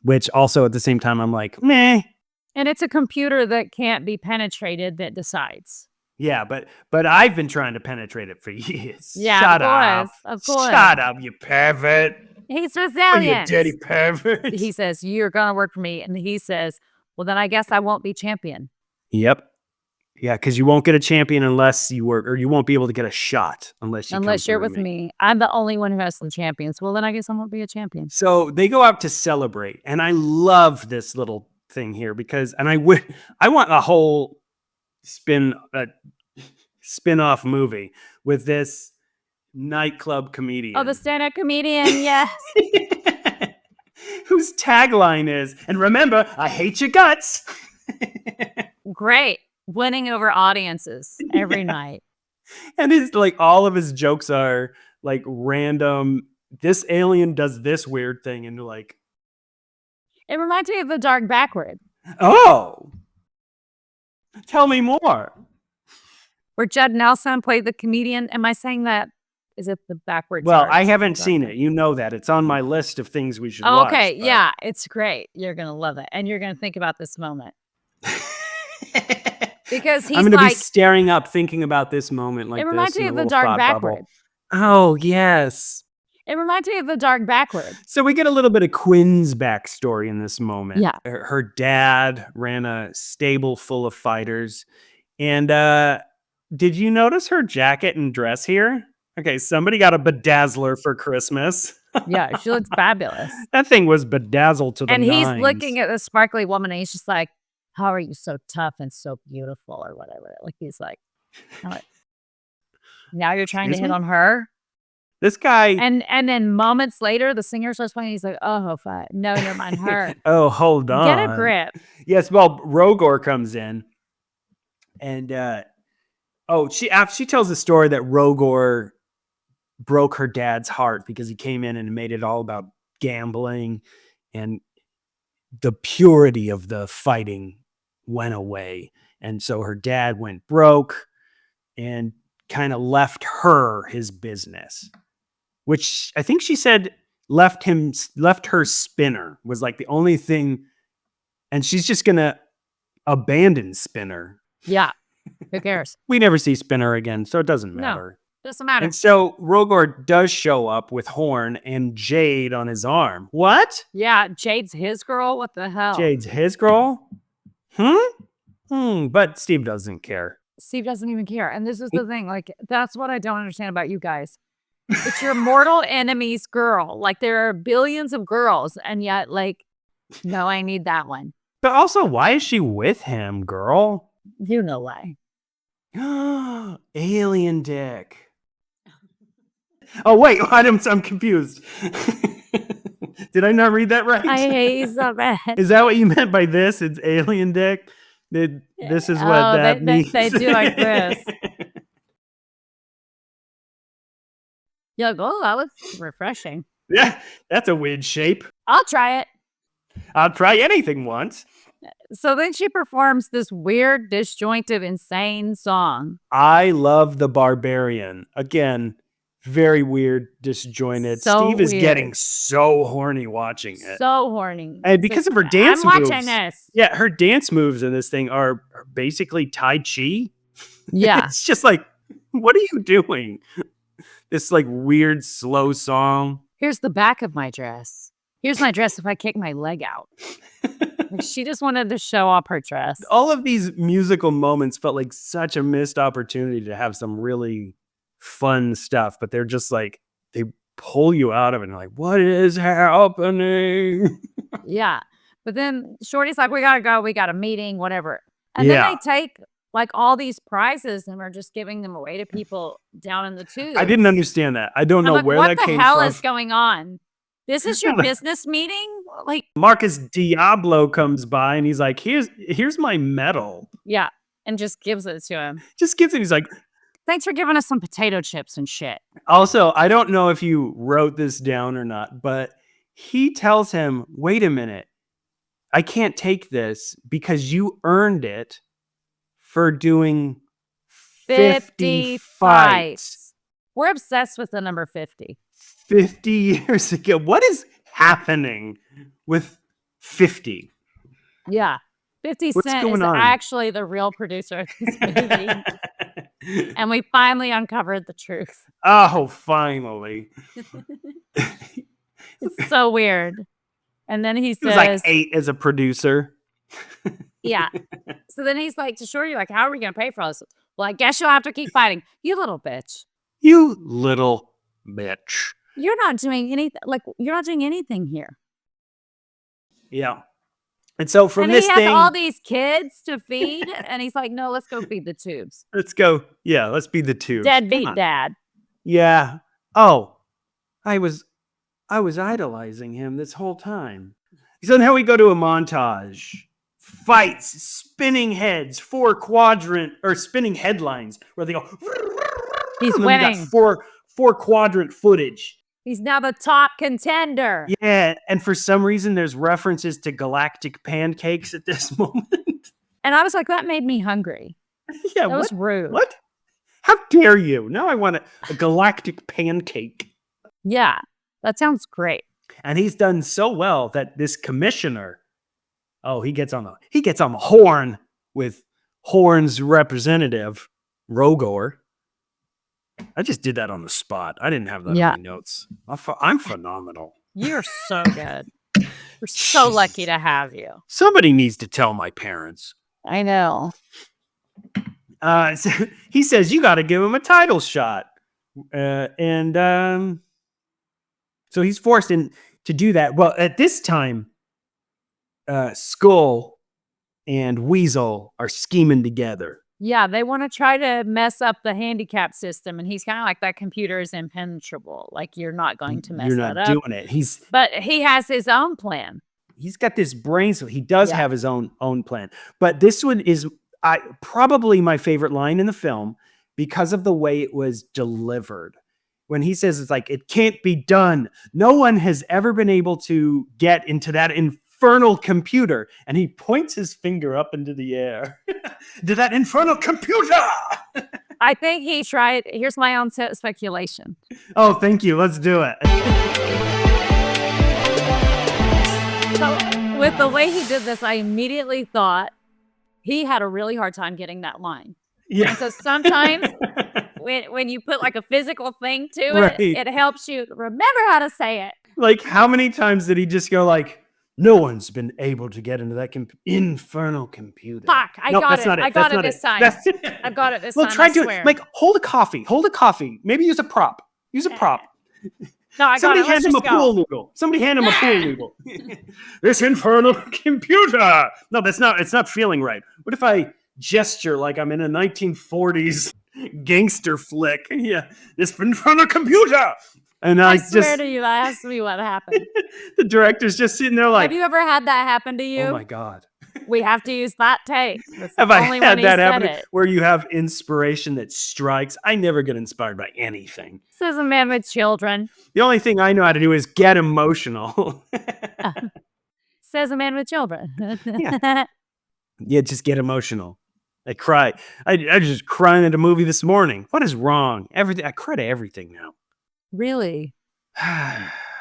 Which also at the same time, I'm like, meh. And it's a computer that can't be penetrated that decides. Yeah, but I've been trying to penetrate it for years. Yeah, Shut of up. course. Of course. Shut up, you pervert. He's Are you resilient. dirty pervert? He says, you're going to work for me. And he says, well, then I guess I won't be champion. Yep. Yeah, because you won't get a champion unless you work, or you won't be able to get a shot unless you Unless come you're through with me. I'm the only one who has some champions. Well, then I guess I won't be a champion. So they go out to celebrate, and I love this little thing here because, and I want a whole spin-off movie with this nightclub comedian. Oh, the stand-up comedian, yes. Whose tagline is, and remember, I hate your guts. Great. Winning over audiences every night. And it's like all of his jokes are like random. This alien does this weird thing, and you're like, It reminds me of The Dark Backward, oh, tell me more. where Judd Nelson played the comedian. Am I saying that? Is it the backwards? Well, art? I haven't seen it. You know that. It's on my list of things we should Oh, watch. okay. but- Yeah, it's great. You're going to love it. And you're going to think about this moment. Because he's I'm going to like, be staring up thinking about this moment like it this. reminds me in a of The little Dark thought Backward. bubble. Oh, yes. It reminds me of The Dark Backward. So we get a little bit of Quinn's backstory in this moment. Yeah. Her dad ran a stable full of fighters. And did you notice her jacket and dress here? Okay, somebody got a bedazzler for Christmas. Yeah, she looks fabulous. That thing was bedazzled to the And nines. he's looking at the sparkly woman and he's just like, how are you so tough and so beautiful or whatever? Like he's like, now you're trying to Excuse hit me? on her. This guy. And then moments later, the singer starts playing. He's like, oh, fuck. No, never mind her. Oh, hold on. Get a grip. Yes, well, Rogor comes in, and she tells the story that Rogor broke her dad's heart because he came in and made it all about gambling, and the purity of the fighting went away, and so her dad went broke and kind of left her his business, which I think she said left her Spinner was like the only thing, and she's just gonna abandon Spinner. Yeah. Who cares? We never see Spinner again, so it doesn't No. matter. Doesn't matter. And so Rogor does show up with Horn and Jade on his arm. What? Yeah. Jade's his girl. What the hell? Jade's his girl? But Steve doesn't care. Steve doesn't even care. And this is the thing. Like, that's what I don't understand about you guys. It's your mortal enemy's girl. Like, there are billions of girls, and yet, like, no, I need that one. But also, why is she with him, girl? You know why. Alien dick. Oh, wait, I'm confused. Did I not read that right? I hate you so bad. Is that what you meant by this? It's alien dick? This is what that means. They do like this. You're like, oh, that was refreshing. Yeah, that's a weird shape. I'll try it. I'll try anything once. So then she performs this weird, disjointed, insane song. I love the Barbarian. Again, very weird, disjointed. So Steve is weird. getting so horny watching it. So horny. And because of her dance I'm moves. watching this. Yeah, her dance moves in this thing are basically Tai Chi. Yeah. It's just like, what are you doing? This like weird, slow song. Here's the back of my dress. Here's my dress if I kick my leg out. Like, she just wanted to show off her dress. All of these musical moments felt like such a missed opportunity to have some really fun stuff, but they're just like, they pull you out of it and like, what is happening? Yeah. But then Shorty's like, we gotta go. We got a meeting, whatever. And Yeah. then they take like all these prizes and are just giving them away to people down in the tubes. I didn't understand that. I don't I'm know like, where what that the came hell from. is going on? This is your business meeting? Like, Marcus Diablo comes by and he's like, here's my medal. yeah. And just gives it to him. Just gives it. He's like, Thanks for giving us some potato chips and shit. also, I don't know if you wrote this down or not, but he tells him, wait a minute. I can't take this because you earned it for doing 50 fights. We're obsessed with the number 50. 50 years ago. What is happening with 50? Yeah. 50 What's Cent going is on? actually the real producer of this movie. And we finally uncovered the truth. Oh, finally. It's so weird. And then he He says, was like 8 as a producer. yeah. So then he's like, to Shorty, like, how are we going to pay for all this? Well, I guess you'll have to keep fighting. You little bitch. You little bitch. You're not doing anything. Like, you're not doing anything here. Yeah. And so from And this he has thing, all these kids to feed. And he's like, no, let's go feed the tubes. let's go. Yeah, let's be the two. Deadbeat dad. Yeah. Oh, I was idolizing him this whole time. So now we go to a montage. Fights, spinning heads, spinning headlines where they go. He's and then we winning. got four quadrant footage. He's now the top contender. Yeah, and for some reason there's references to galactic pancakes at this moment. And I was like, that made me hungry. Yeah, That was rude. What? How dare you? Now I want a galactic pancake. Yeah, that sounds great. And he's done so well that this commissioner, he gets on the horn with Horn's representative, Rogor. I just did that on the spot. I didn't have that in my notes. I'm phenomenal. You're so good. We're so lucky to have you. Somebody needs to tell my parents. I know. So he says, you got to give him a title shot. So he's forced to do that. Well, at this time, Skull and Weasel are scheming together. Yeah, they want to try to mess up the handicap system. And he's kind of like, that computer is impenetrable. Like, you're not going to mess that up. You're not doing it. But he has his own plan. He's got this brain, so he does have his own plan. But this one is probably my favorite line in the film because of the way it was delivered. When he says, it's like, it can't be done. No one has ever been able to get into that infernal computer. And he points his finger up into the air to that infernal computer. I think he tried. Here's my own speculation. Oh, thank you. Let's do it. So with the way he did this, I immediately thought he had a really hard time getting that line. Yeah. And so sometimes when you put like a physical thing to it, Right. it helps you remember how to say it. Like, how many times did he just go like, no one's been able to get into that infernal computer? Fuck, I got it. I got it this time. That's it. I got it this Well, time. try I to swear. like hold a coffee. Maybe use a prop. Use a prop. No, I got Somebody it. hand Let's him a just go. pool noodle. Somebody hand him a pool noodle. This infernal computer. No, that's not. It's not feeling right. What if I gesture like I'm in a 1940s gangster flick? Yeah, this infernal computer. And I I swear just to you, ask me what happened. the director's just sitting there like, Have you ever had that happen to you? oh my god. We have to use that take. That's Have the I only had one he that said happen it. where you have inspiration that strikes? I never get inspired by anything. Says a man with children. The only thing I know how to do is get emotional. Says a man with children. Yeah, just get emotional. I cry. I just cried at a movie this morning. What is wrong? Everything. I cry to everything now. Really?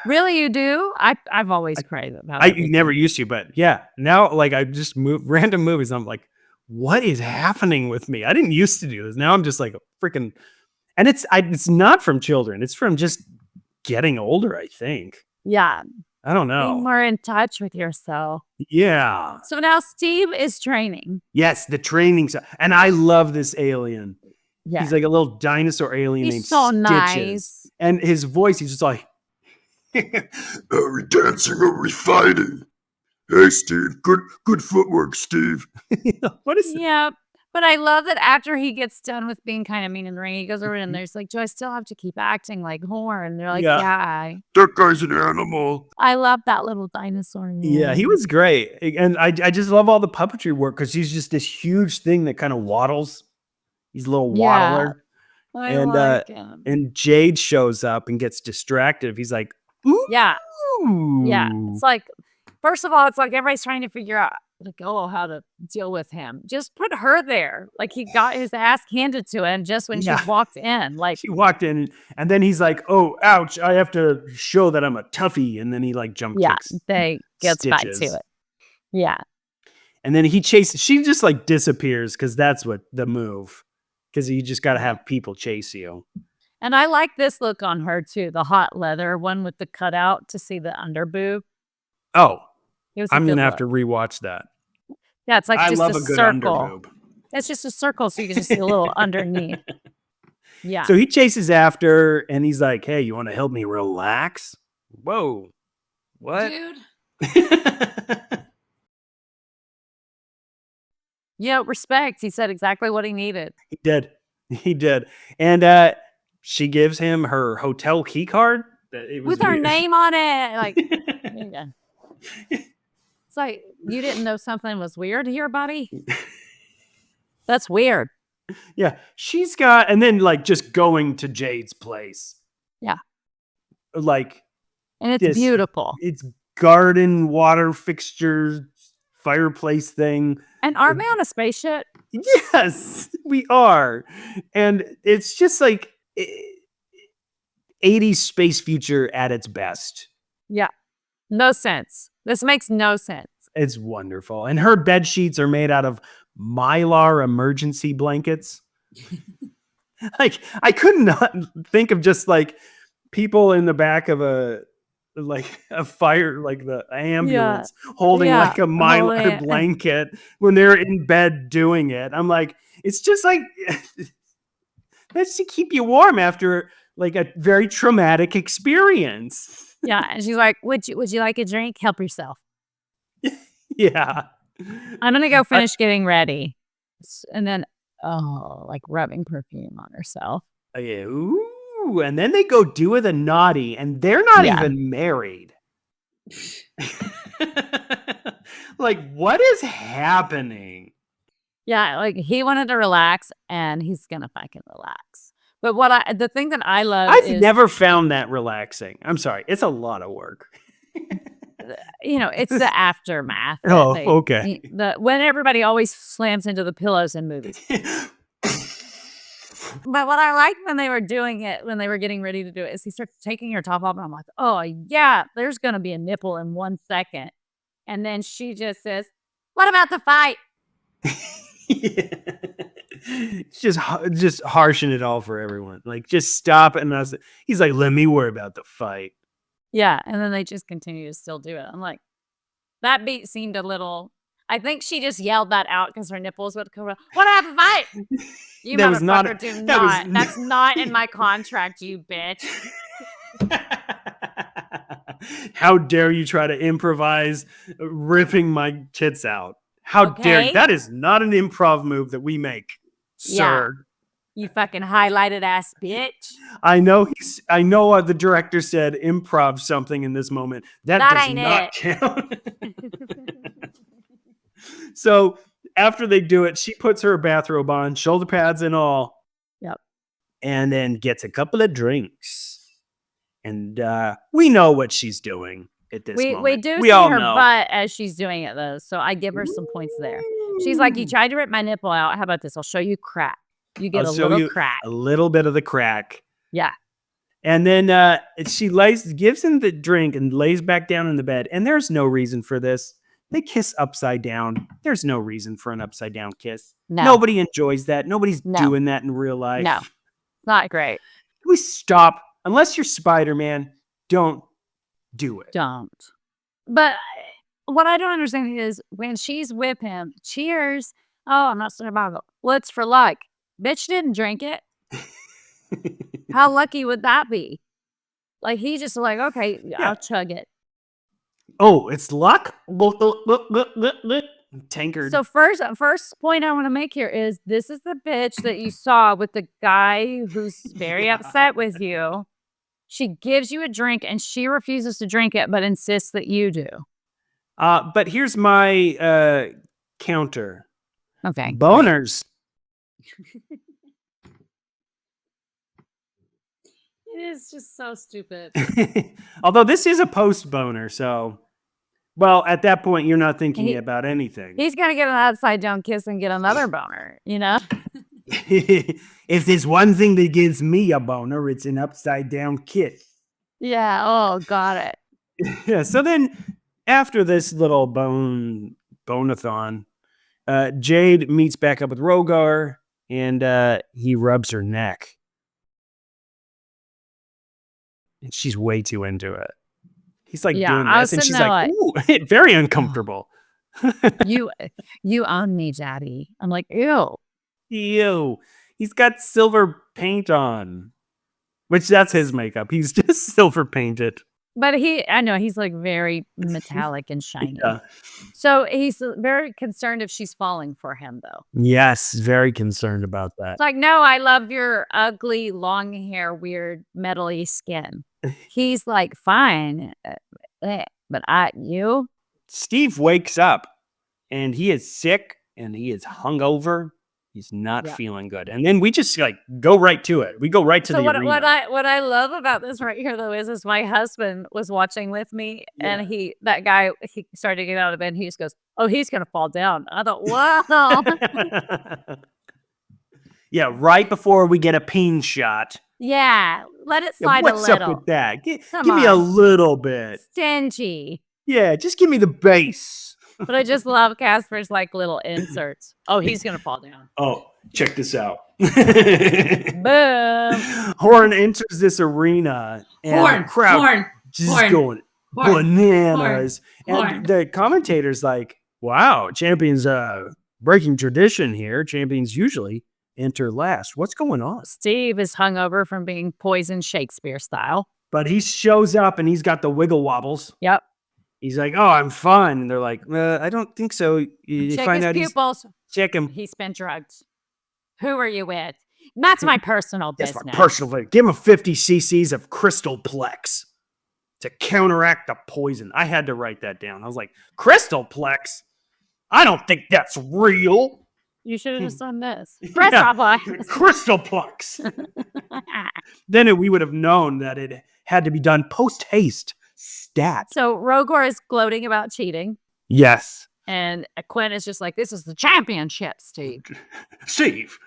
Really, you do? I've always cried about I everything. never used to, but yeah, now like I just move random movies. I'm like, what is happening with me? I didn't used to do this. Now I'm just like a freaking, and it's not from children. It's from just getting older. I think. Yeah. I don't Being know. more in touch with yourself. Yeah. So now Steve is training. Yes, the training stuff, and I love this alien. Yeah. He's like a little dinosaur alien named He's so Stitches. nice. And his voice, he's just like, Are we dancing or are we fighting? Hey, Steve. Good footwork, Steve. what is Yeah. But I love that after he gets done with being kind of mean in the ring, he goes over and there's like, do I still have to keep acting like whore? And they're like, Yeah. yeah. That guy's an animal. I love that little dinosaur. Yeah, he was great. And I just love all the puppetry work because he's just this huge thing that kind of waddles. He's a little waddler. I And, like him. And Jade shows up and gets distracted. He's like, ooh. Yeah. Yeah. It's like, first of all, it's like everybody's trying to figure out like, oh, how to deal with him. Just put her there. Like he got his ass handed to him just when Yeah. she walked in. Like She walked in and then he's like, oh, ouch. I have to show that I'm a toughie. And then he like jump yeah, kicks. they gets back Stitches. to it. Yeah. And then he chases, she just like disappears because that's what the move. Because you just got to have people chase you. And I like this look on her too, the hot leather one with the cutout to see the underboob. Oh, It was a I'm good going to have look. to rewatch that. Yeah, it's like I just love a a good circle. underboob. It's just a circle, so you can just see a little underneath. Yeah. So he chases after and he's like, hey, you want to help me relax? Whoa. What? Dude. Yeah, respect. He said exactly what he needed. He did. He did. And she gives him her hotel key card. It was With her weird. name on it. Like, yeah. It's like, you didn't know something was weird here, buddy? That's weird. Yeah. She's got, and then like just going to Jade's place. Yeah. Like, And it's This- beautiful. it's garden, water fixtures, fireplace thing. And aren't we on a spaceship? Yes, we are. And it's just like 80s space future at its best. Yeah. No sense. This makes no sense. It's wonderful. And her bed sheets are made out of Mylar emergency blankets. Like, I could not think of just like people in the back of a fire, like the ambulance holding Yeah, like a Mylar holding it. blanket when they're in bed doing it. I'm like, it's just like, that's to keep you warm after like a very traumatic experience. Yeah. And she's like, would you like a drink? Help yourself. Yeah. I'm going to go finish getting ready. And then, like rubbing perfume on herself. Yeah. Ooh. And then they go do with a naughty and they're not Yeah. even married. Like, what is happening? Yeah, like he wanted to relax and he's going to fucking relax. But the thing that I love I've is, never found that relaxing. I'm sorry. It's a lot of work. it's the aftermath. that Oh, okay. When everybody always slams into the pillows in movies. But what I liked when they were doing it, when they were getting ready to do it, is he starts taking her top off, and I'm like, oh, yeah, there's going to be a nipple in 1 second. And then she just says, what about the fight? It's just harshing it all for everyone. Like, just stop it. And he's like, let me worry about the fight. Yeah, and then they just continue to still do it. I'm like, that beat seemed a little, I think she just yelled that out because her nipples would come. What happened? Fight! You That was not- motherfucker, do that was not. That's not in my contract, you bitch. How dare you try to improvise ripping my tits out? How dare you? Okay. That is not an improv move that we make, sir. You fucking highlighted ass bitch. I know the director said improv something in this moment. That does ain't not it. count. So after they do it, she puts her bathrobe on, shoulder pads and all. Yep. And then gets a couple of drinks. And we know what she's doing at this moment. We do we see all her know. butt as she's doing it, though. So I give her some points there. She's like, you tried to rip my nipple out. How about this? I'll show you crack. You get I'll a show little you crack. a little bit of the crack. Yeah. And then she gives him the drink and lays back down in the bed. And there's no reason for this. They kiss upside down. There's no reason for an upside down kiss. No. Nobody enjoys that. Nobody's No. doing that in real life. No. Not great. Can we stop? Unless you're Spider-Man, don't do it. Don't. But what I don't understand is when she's with him, cheers. Oh, I'm not saying about it. What's for luck? Bitch didn't drink it. How lucky would that be? Like, he just like, okay, I'll chug it. Oh, it's luck? Tankard. So first point I want to make here is this is the bitch that you saw with the guy who's very upset with you. She gives you a drink and she refuses to drink it, but insists that you do. But here's my counter. Okay. Boners. It is just so stupid. Although this is a post boner, so well, at that point you're not thinking about anything. He's gonna get an upside down kiss and get another boner, you know? If there's one thing that gives me a boner, it's an upside down kiss. Yeah, oh, got it. Yeah, so then after this little bonathon, Jade meets back up with Rogar and he rubs her neck. And she's way too into it. He's like doing this, and she's like, ooh, very uncomfortable. You own me, daddy. I'm like, ew. Ew. He's got silver paint on. Which that's his makeup. He's just silver painted. But I know he's like very metallic and shiny. Yeah. So he's very concerned if she's falling for him, though. Yes, very concerned about that. It's like, no, I love your ugly, long hair, weird, metally skin. He's like, fine, but you? Steve wakes up and he is sick and he is hungover. He's not feeling good. And then we just like go right to it. We go right to the arena. What I love about this right here though is my husband was watching with me and that guy started to get out of bed and he just goes, oh, he's gonna fall down. I thought, wow. Yeah, right before we get a pain shot. Yeah, let it slide a little. What's up with that? Give me a little bit. Stingy. Yeah, just give me the base. But I just love Casper's like little inserts. Oh, he's gonna fall down. Oh, check this out. Boom. Horn enters this arena and the crowd just going bananas. And the commentator's like, wow, champions breaking tradition here. Champions usually enter last. What's going on? Steve is hungover from being poisoned Shakespeare style. But he shows up and he's got the wiggle wobbles. Yep. He's like, oh, I'm fine. And they're like, I don't think so. You Check find his out pupils. Check him. He's been drugged. Who are you with? That's my personal business. That's my personal thing. Give him 50 cc's of Crystal Plex to counteract the poison. I had to write that down. I was like, Crystal Plex? I don't think that's real. You should have just done this. Crystal Plex. Then we would have known that it had to be done post haste. Stat. So Rogar is gloating about cheating. Yes. And Quinn is just like, this is the championship, Steve. Steve.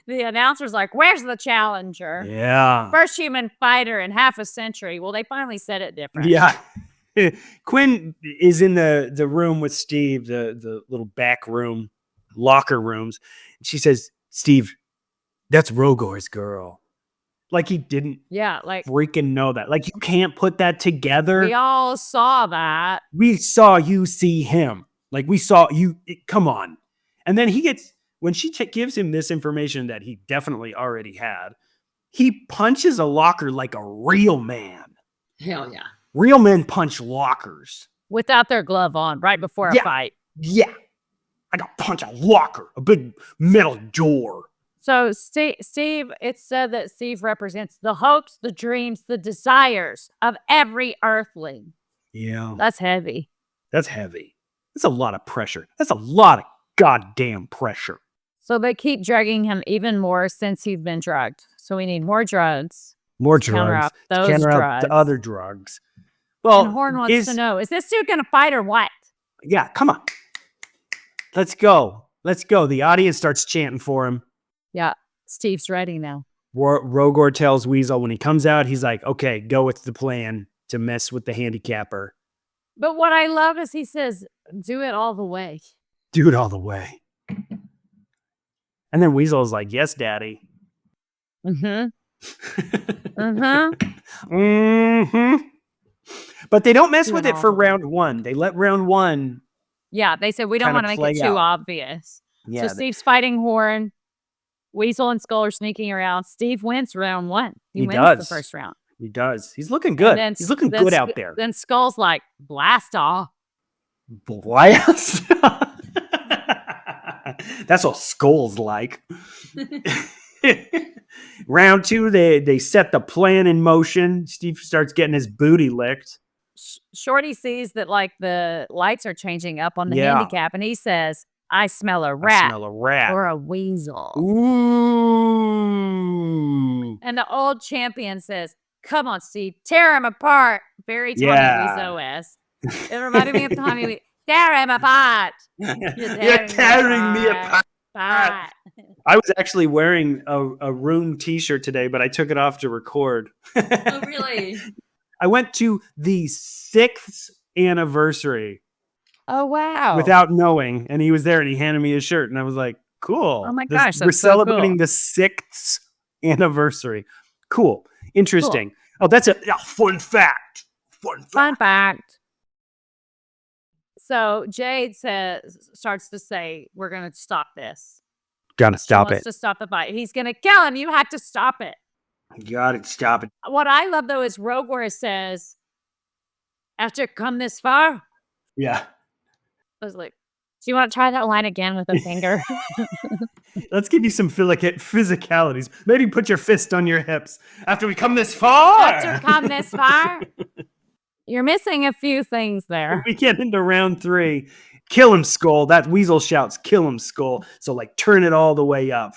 The announcer's like, where's the challenger? Yeah. First human fighter in half a century. Well, they finally said it different. Yeah. Quinn is in the room with Steve, the little back room, locker rooms. She says, Steve, that's Rogar's girl. Like he didn't freaking know that. Like you can't put that together. We all saw that. We saw you see him. Like we saw you. Come on. And then when she gives him this information that he definitely already had, he punches a locker like a real man. Hell yeah. Real men punch lockers. Without their glove on, right before a Yeah. fight. Yeah. I got to punch a locker, a big metal door. So Steve, it's said that Steve represents the hopes, the dreams, the desires of every earthling. Yeah. That's heavy. That's heavy. That's a lot of pressure. That's a lot of goddamn pressure. So they keep drugging him even more since he's been drugged. So we need more drugs. More to counteract drugs. those Counteract drugs. the other drugs. Well, And Horn wants to know, is this dude going to fight or what? Yeah, come on. Let's go. Let's go. The audience starts chanting for him. Yeah, Steve's ready now. Rogor tells Weasel when he comes out, he's like, okay, go with the plan to mess with the handicapper. But what I love is he says, do it all the way. Do it all the way. And then Weasel's like, yes, daddy. Mm-hmm. Mm-hmm. Mm-hmm. But they don't mess Do with it it all for the way. round one. They let round one. Yeah, they said we don't Kinda want to make play it too out. obvious. Yeah, So Steve's fighting Horn. Weasel and Skull are sneaking around. Steve wins round one. He wins the does. first round. he does. He's looking good. And He's looking then good out there. Then Skull's like, blast off. Blast. That's what Skull's like. Round two, they set the plan in motion. Steve starts getting his booty licked. Shorty sees that like the lights are changing up on the Yeah. handicap, and he says, I smell a I rat smell a rat. or a weasel. Ooh. And the old champion says, come on, Steve, tear him apart. Very Tommy Yeah. Wiseau-esque. It reminded me of Tommy Wiseau. Tear him apart. You're tearing me apart. Apart. I was actually wearing a Rune t-shirt today, but I took it off to record. Oh, really? I went to the 6th anniversary Oh, wow. without knowing, and he was there and he handed me his shirt, and I was like, cool. Oh my gosh, We're that's so celebrating cool. the 6th anniversary. Cool. Interesting. Oh, that's a fun fact. Fun fact. So Jade starts to say, we're going to stop this. Gotta She stop wants it. to stop the fight. He's going to kill him. You have to stop it. Gotta stop it. What I love, though, is Rogor says, after come this far, Yeah. I was like, do you want to try that line again with a finger? Let's give you some physicalities. Maybe put your fist on your hips. After we come this far. After come this far? You're missing a few things there. We get into round 3. Kill him, Skull. That Weasel shouts, kill him, Skull. So like turn it all the way up.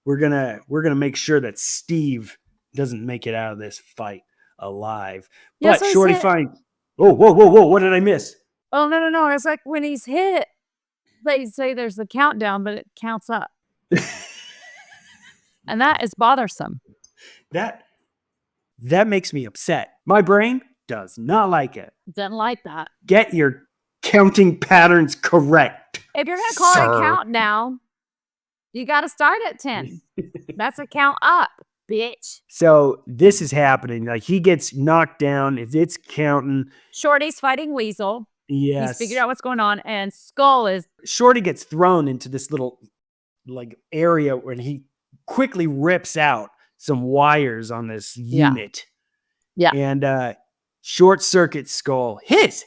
We're gonna make sure that Steve doesn't make it out of this fight alive. Yes, But I Shorty said- finds. Oh, whoa. What did I miss? Oh, no. It's like when he's hit, they say there's the countdown, but it counts up. And that is bothersome. That makes me upset. My brain does not like it. Didn't like that. Get your counting patterns correct. If you're going to call it Sir. a countdown, you got to start at 10. That's a count up, bitch. So this is happening. Like he gets knocked down. If it's counting, Shorty's fighting Weasel. yes. He's figured out what's going on. And Skull is, Shorty gets thrown into this little like area where he quickly rips out some wires on this Yeah. unit. Yeah. And short circuit Skull. His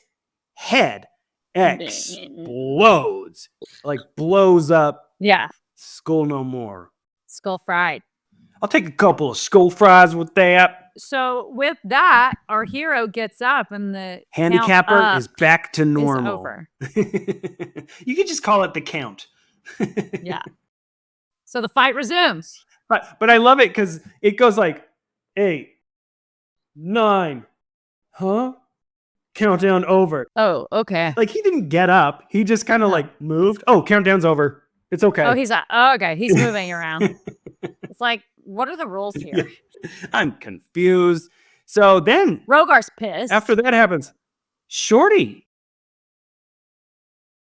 head explodes. Like blows up. yeah, Skull no more. Skull fried. I'll take a couple of skull fries with that. So with that, our hero gets up and the count Handicapper up is back to is normal. over. You could just call it the count. Yeah. So the fight resumes. But I love it because it goes like 8, 9, huh? Countdown over. Oh, okay. Like he didn't get up. He just kind of like moved. Oh, countdown's over. It's okay. Oh, okay. He's moving around. It's like, what are the rules here? I'm confused. So then Rogor's pissed. after that happens, Shorty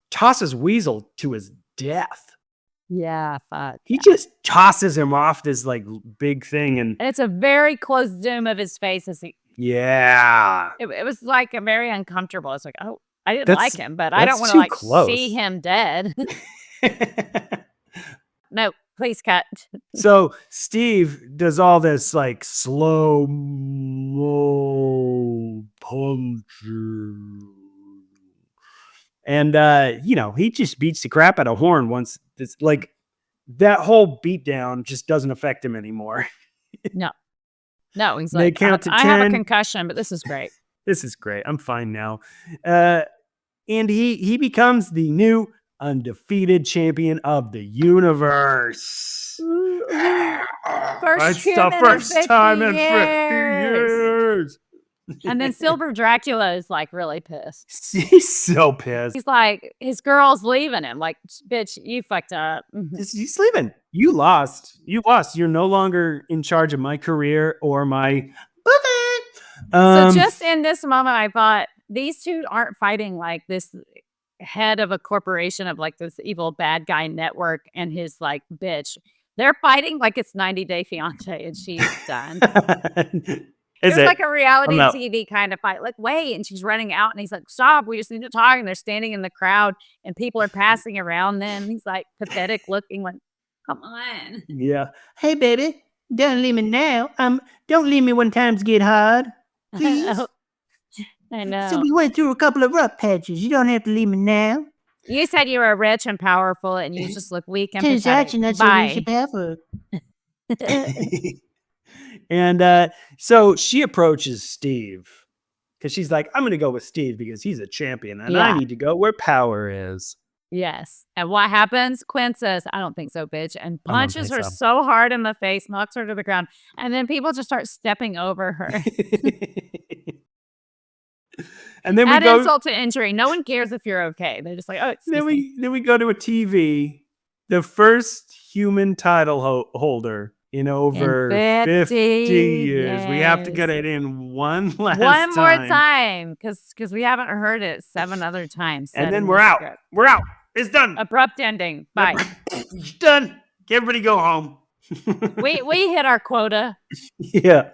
tosses Weasel to his death. Yeah, fuck. He just tosses him off this like big thing, and And it's a very close zoom of his face as he. yeah, It was like a very uncomfortable. It's like, oh, I didn't That's- like him, but I don't that's want to too like close. see him dead. No, please cut. So Steve does all this like slow mo punches. And he just beats the crap out of Horn once. It's like that whole beatdown just doesn't affect him anymore. No, he's They like, count to I have a 10. concussion, but this is great. This is great. I'm fine now. And he becomes the new undefeated champion of the universe. First It's the human in first 50 time in 50 years. years. And then Silver Dracula is like really pissed. He's so pissed. He's like, his girl's leaving him. Like, bitch, you fucked up. He's leaving. You lost. You're no longer in charge of my career or my. So just in this moment, I thought these two aren't fighting like this head of a corporation of like this evil bad guy network and his like bitch. They're fighting like it's 90 Day Fiance and she's done. It's like a reality TV kind of fight. Like, wait, and she's running out and he's like, stop, we just need to talk. And they're standing in the crowd and people are passing around them. He's like pathetic looking, like, come on. Yeah. Hey, baby, don't leave me now. Don't leave me when times get hard. Please. I know. So we went through a couple of rough patches. You don't have to leave me now. You said you were rich and powerful and you just look weak and pathetic. Bye. And so she approaches Steve because she's like, I'm going to go with Steve because he's a champion and I need to go where power is. Yes. And what happens? Quinn says, I don't think so, bitch. And punches her so hard in the face, knocks her to the ground. And then people just start stepping over her. And then add insult to injury. No one cares if you're okay. They're just like, oh, excuse me. Then we go to a TV. The first human title holder in over 50 years. We have to get it in one more time because we haven't heard it 7 other times. And then we're out. Script. We're out. It's done. Abrupt ending. Bye. It's done. Everybody go home. we hit our quota. Yeah.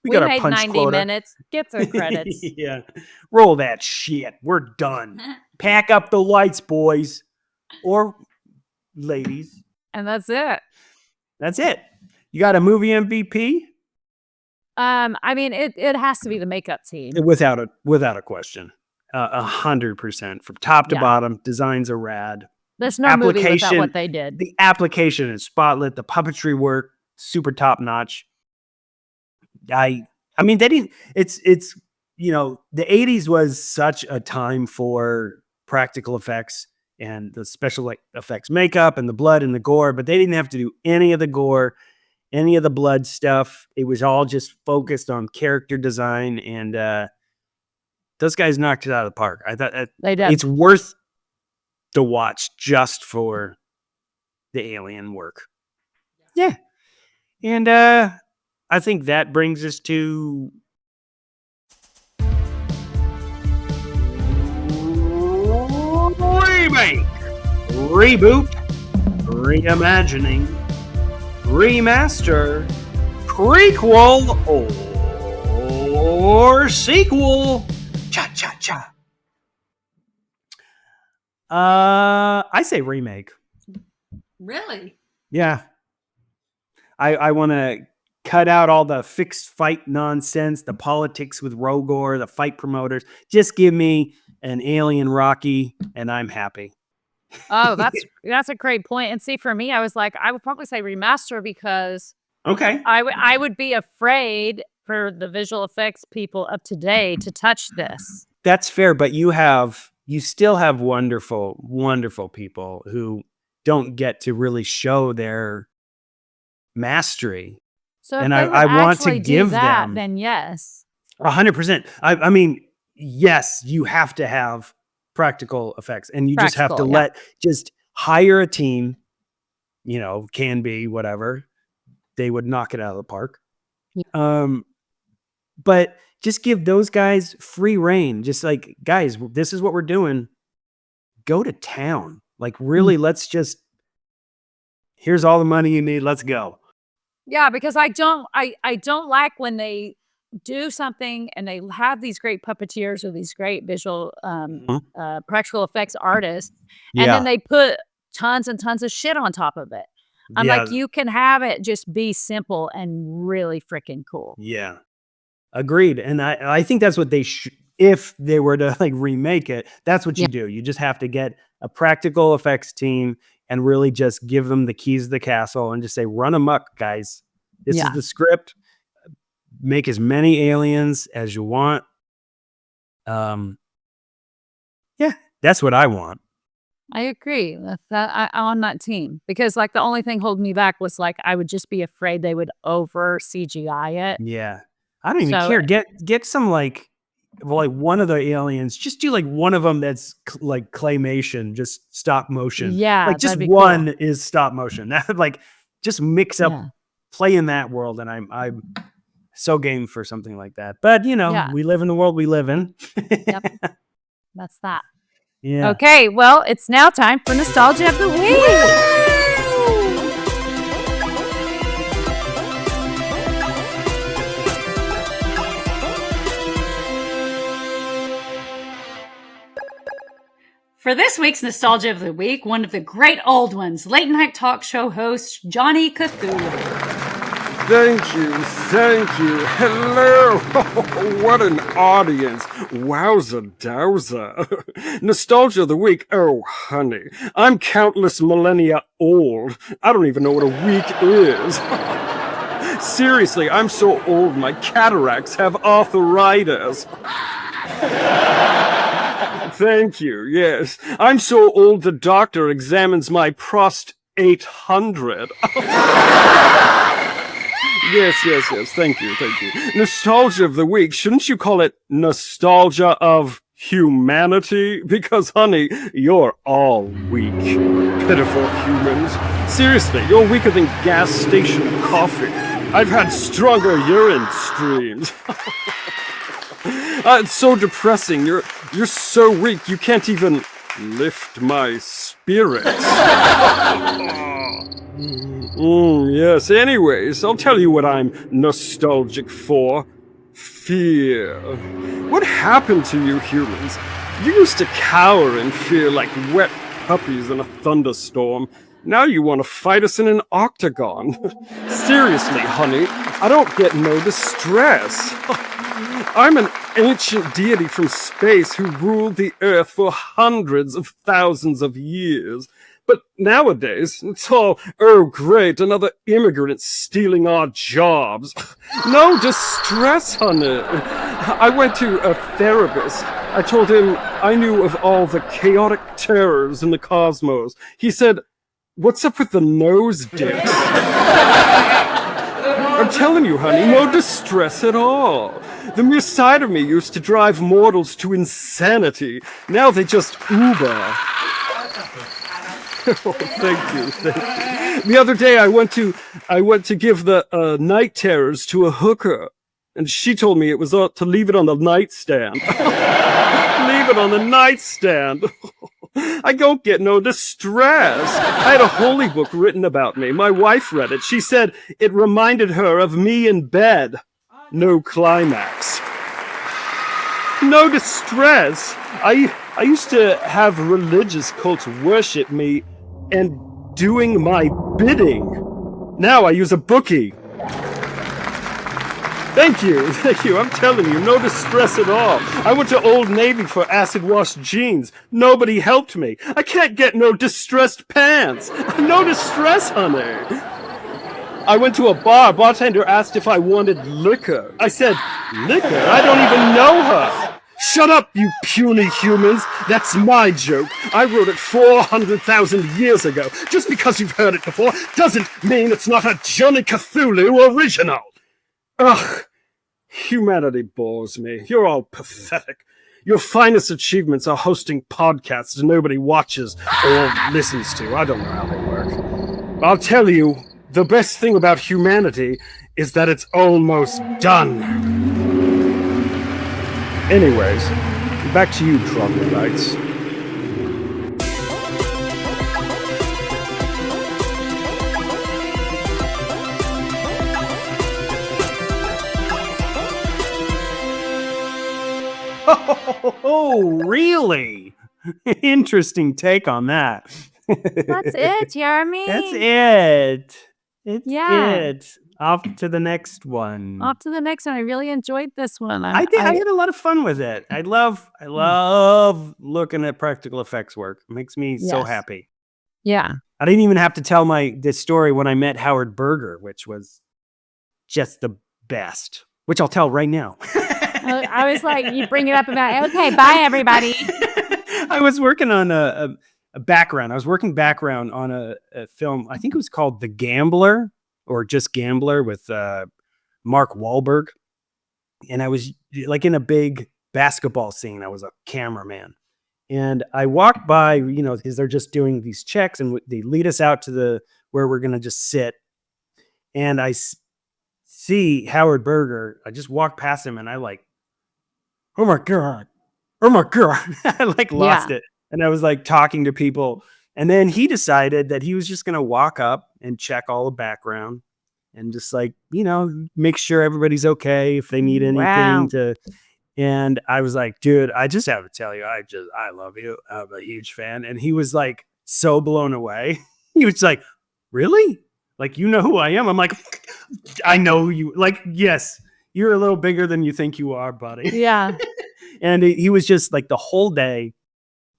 We got made our punch 90 quota. Minutes. Get the credits. Yeah. Roll that shit. We're done. Pack up the lights, boys. Or ladies. And that's it. That's it. You got a movie MVP? I mean, it has to be the makeup team. Without a question. 100%. From top to bottom, designs are rad. There's no movie without what they did. The application is spotlit. The puppetry work, super top notch. I mean, they didn't. It's the 80s was such a time for practical effects and the special effects makeup and the blood and the gore, but they didn't have to do any of the gore, any of the blood stuff. It was all just focused on character design, and those guys knocked it out of the park. I thought they did. It's worth the watch just for the alien work. Yeah. And I think that brings us to Remake, Reboot, Reimagining, Remaster, Prequel, or Sequel. Cha-cha-cha. I say Remake. Really? Yeah. I want to cut out all the fixed fight nonsense, the politics with Rogor, the fight promoters. Just give me an alien Rocky, and I'm happy. Oh, that's a great point. And see, for me, I was like, I would probably say Remaster because I would be afraid for the visual effects people of today to touch this. That's fair, but you still have wonderful, wonderful people who don't get to really show their mastery. So if and they I want to give that, them then yes, 100%. I mean, yes, you have to have practical effects, and you just have to just hire a team. Can be whatever. They would knock it out of the park. Yeah. But just give those guys free reign. Just like, guys, this is what we're doing. Go to town. Like, really, here's all the money you need. Let's go. Yeah, because I don't like when they do something and they have these great puppeteers or these great visual practical effects artists, and then they put tons and tons of shit on top of it. I'm like, you can have it just be simple and really freaking cool. Yeah. Agreed. And I think that's what they if they were to like remake it, that's what you do. You just have to get a practical effects team and really just give them the keys to the castle and just say, run amok, guys. This is the script. Make as many aliens as you want. Yeah, that's what I want. I agree. I'm on that team because like the only thing holding me back was like I would just be afraid they would over CGI it. Yeah, I don't even care. Get some like one of the aliens. Just do like one of them that's like claymation, just stop motion. Yeah, like just one is stop motion. That like just mix up, play in that world, and I'm so game for something like that. But you know, we live in the world we live in. Yep, that's that. Yeah. Okay, well, it's now time for Nostalgia of the Week. For this week's Nostalgia of the Week, one of the great old ones, late night talk show host Johnny Cthulhu. Thank you. Hello. What an audience. Wowza dowza. Nostalgia of the week. Oh, honey. I'm countless millennia old. I don't even know what a week is. Seriously, I'm so old my cataracts have arthritis. Thank you, yes. I'm so old the doctor examines my prost 800. Yes. Thank you. Nostalgia of the week. Shouldn't you call it nostalgia of humanity? Because, honey, you're all weak. Pitiful humans. Seriously, you're weaker than gas station coffee. I've had stronger urine streams. It's so depressing. You're so weak, you can't even lift my spirits. Yes, anyways, I'll tell you what I'm nostalgic for. Fear. What happened to you humans? You used to cower in fear like wet puppies in a thunderstorm. Now you want to fight us in an octagon. Seriously, honey, I don't get no distress. I'm an ancient deity from space who ruled the earth for hundreds of thousands of years. But nowadays, it's all, oh great, another immigrant stealing our jobs. No distress, honey. I went to a therapist. I told him I knew of all the chaotic terrors in the cosmos. He said, what's up with the nose dicks? I'm telling you, honey, no distress at all. The mere sight of me used to drive mortals to insanity. Now they just Uber. Oh, thank you. The other day I went to give the night terrors to a hooker, and she told me it was to leave it on the nightstand. Leave it on the nightstand. I don't get no distress. I had a holy book written about me. My wife read it. She said it reminded her of me in bed. No climax. No distress. I used to have religious cults worship me and doing my bidding. Now I use a bookie. Thank you. I'm telling you, no distress at all. I went to Old Navy for acid wash jeans. Nobody helped me. I can't get no distressed pants. No distress, honey. I went to a bar. Bartender asked if I wanted liquor. I said, liquor? I don't even know her. Shut up, you puny humans. That's my joke. I wrote it 400,000 years ago. Just because you've heard it before doesn't mean it's not a Johnny Cthulhu original. Ugh. Humanity bores me. You're all pathetic. Your finest achievements are hosting podcasts nobody watches or listens to. I don't know how they work. I'll tell you, the best thing about humanity is that it's almost done. Anyways, back to you, troglodytes. Oh, really? Interesting take on that. That's it, Jeremy. That's it. It's Yeah. it. Off to the next one. Off to the next one. I really enjoyed this one. I had a lot of fun with it. I love looking at practical effects work. It makes me so Yes. happy. Yeah. I didn't even have to tell this story when I met Howard Berger, which was just the best. Which I'll tell right now. I was like, you bring it up about, okay, bye, everybody. I was working on a background. I was working background on a film. I think it was called The Gambler or just Gambler with Mark Wahlberg. And I was like in a big basketball scene. I was a cameraman. And I walked by, because they're just doing these checks and they lead us out to where we're going to just sit. And I see Howard Berger. I just walked past him and I like, oh my God. I like lost it. And I was like talking to people. And then he decided that he was just going to walk up and check all the background and just like, make sure everybody's okay if they need anything and I was like, dude, I just have to tell you, I love you. I'm a huge fan. And he was like, so blown away. He was like, really? Like, you know who I am? I'm like, I know you. Like, yes, you're a little bigger than you think you are, buddy. Yeah. And he was just like the whole day.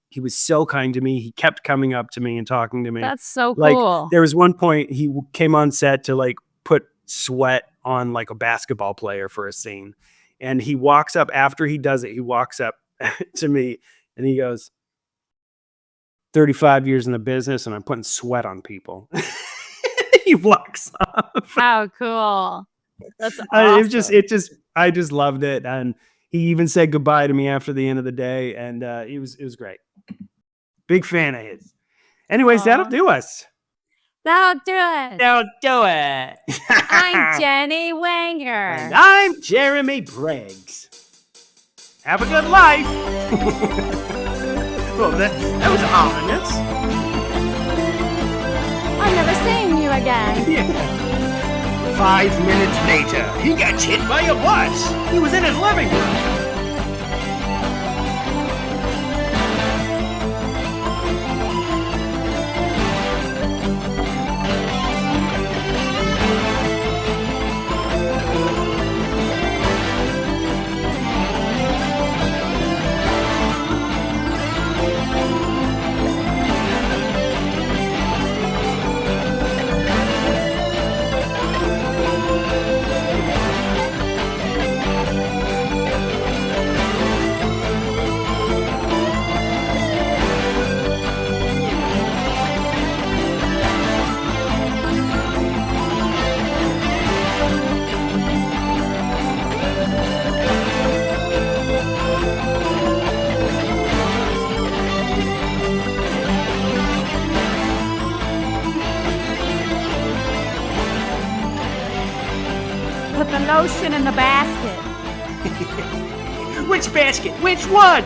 He was so kind to me. He kept coming up to me and talking to me. That's so like, cool. There was one point he came on set to like put sweat on like a basketball player for a scene. And he walks up after he does it. He walks up to me and he goes, 35 years in the business and I'm putting sweat on people. He walks off. How cool. That's awesome. I just loved it. And he even said goodbye to me after the end of the day. And it was great. Big fan of his. Anyways, that'll do us. That'll do it. That'll do it. I'm Jenny Wenger. And I'm Jeremy Briggs. Have a good life. Well, that was ominous. I'm never seeing you again. Yeah. 5 minutes later, he gets hit by a bus. He was in his living room. Put the lotion in the basket. Which basket? Which one?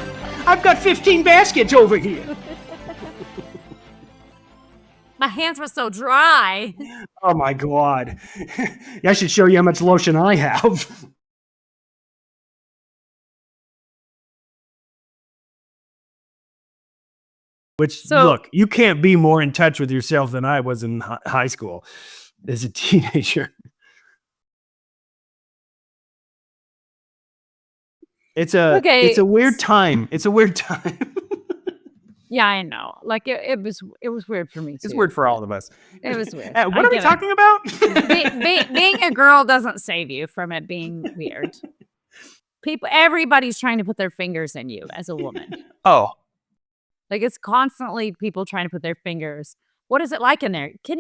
I've got 15 baskets over here. My hands were so dry. Oh my God. I should show you how much lotion I have. Look, you can't be more in touch with yourself than I was in high school as a teenager. It's a weird time. It's a weird time. Yeah, I know. Like it was weird for me too. It's weird for all of us. It was weird. What are we talking about? Being a girl doesn't save you from it being weird. Everybody's trying to put their fingers in you as a woman. Oh. Like it's constantly people trying to put their fingers. What is it like in there? Can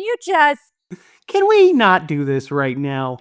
we not do this right now?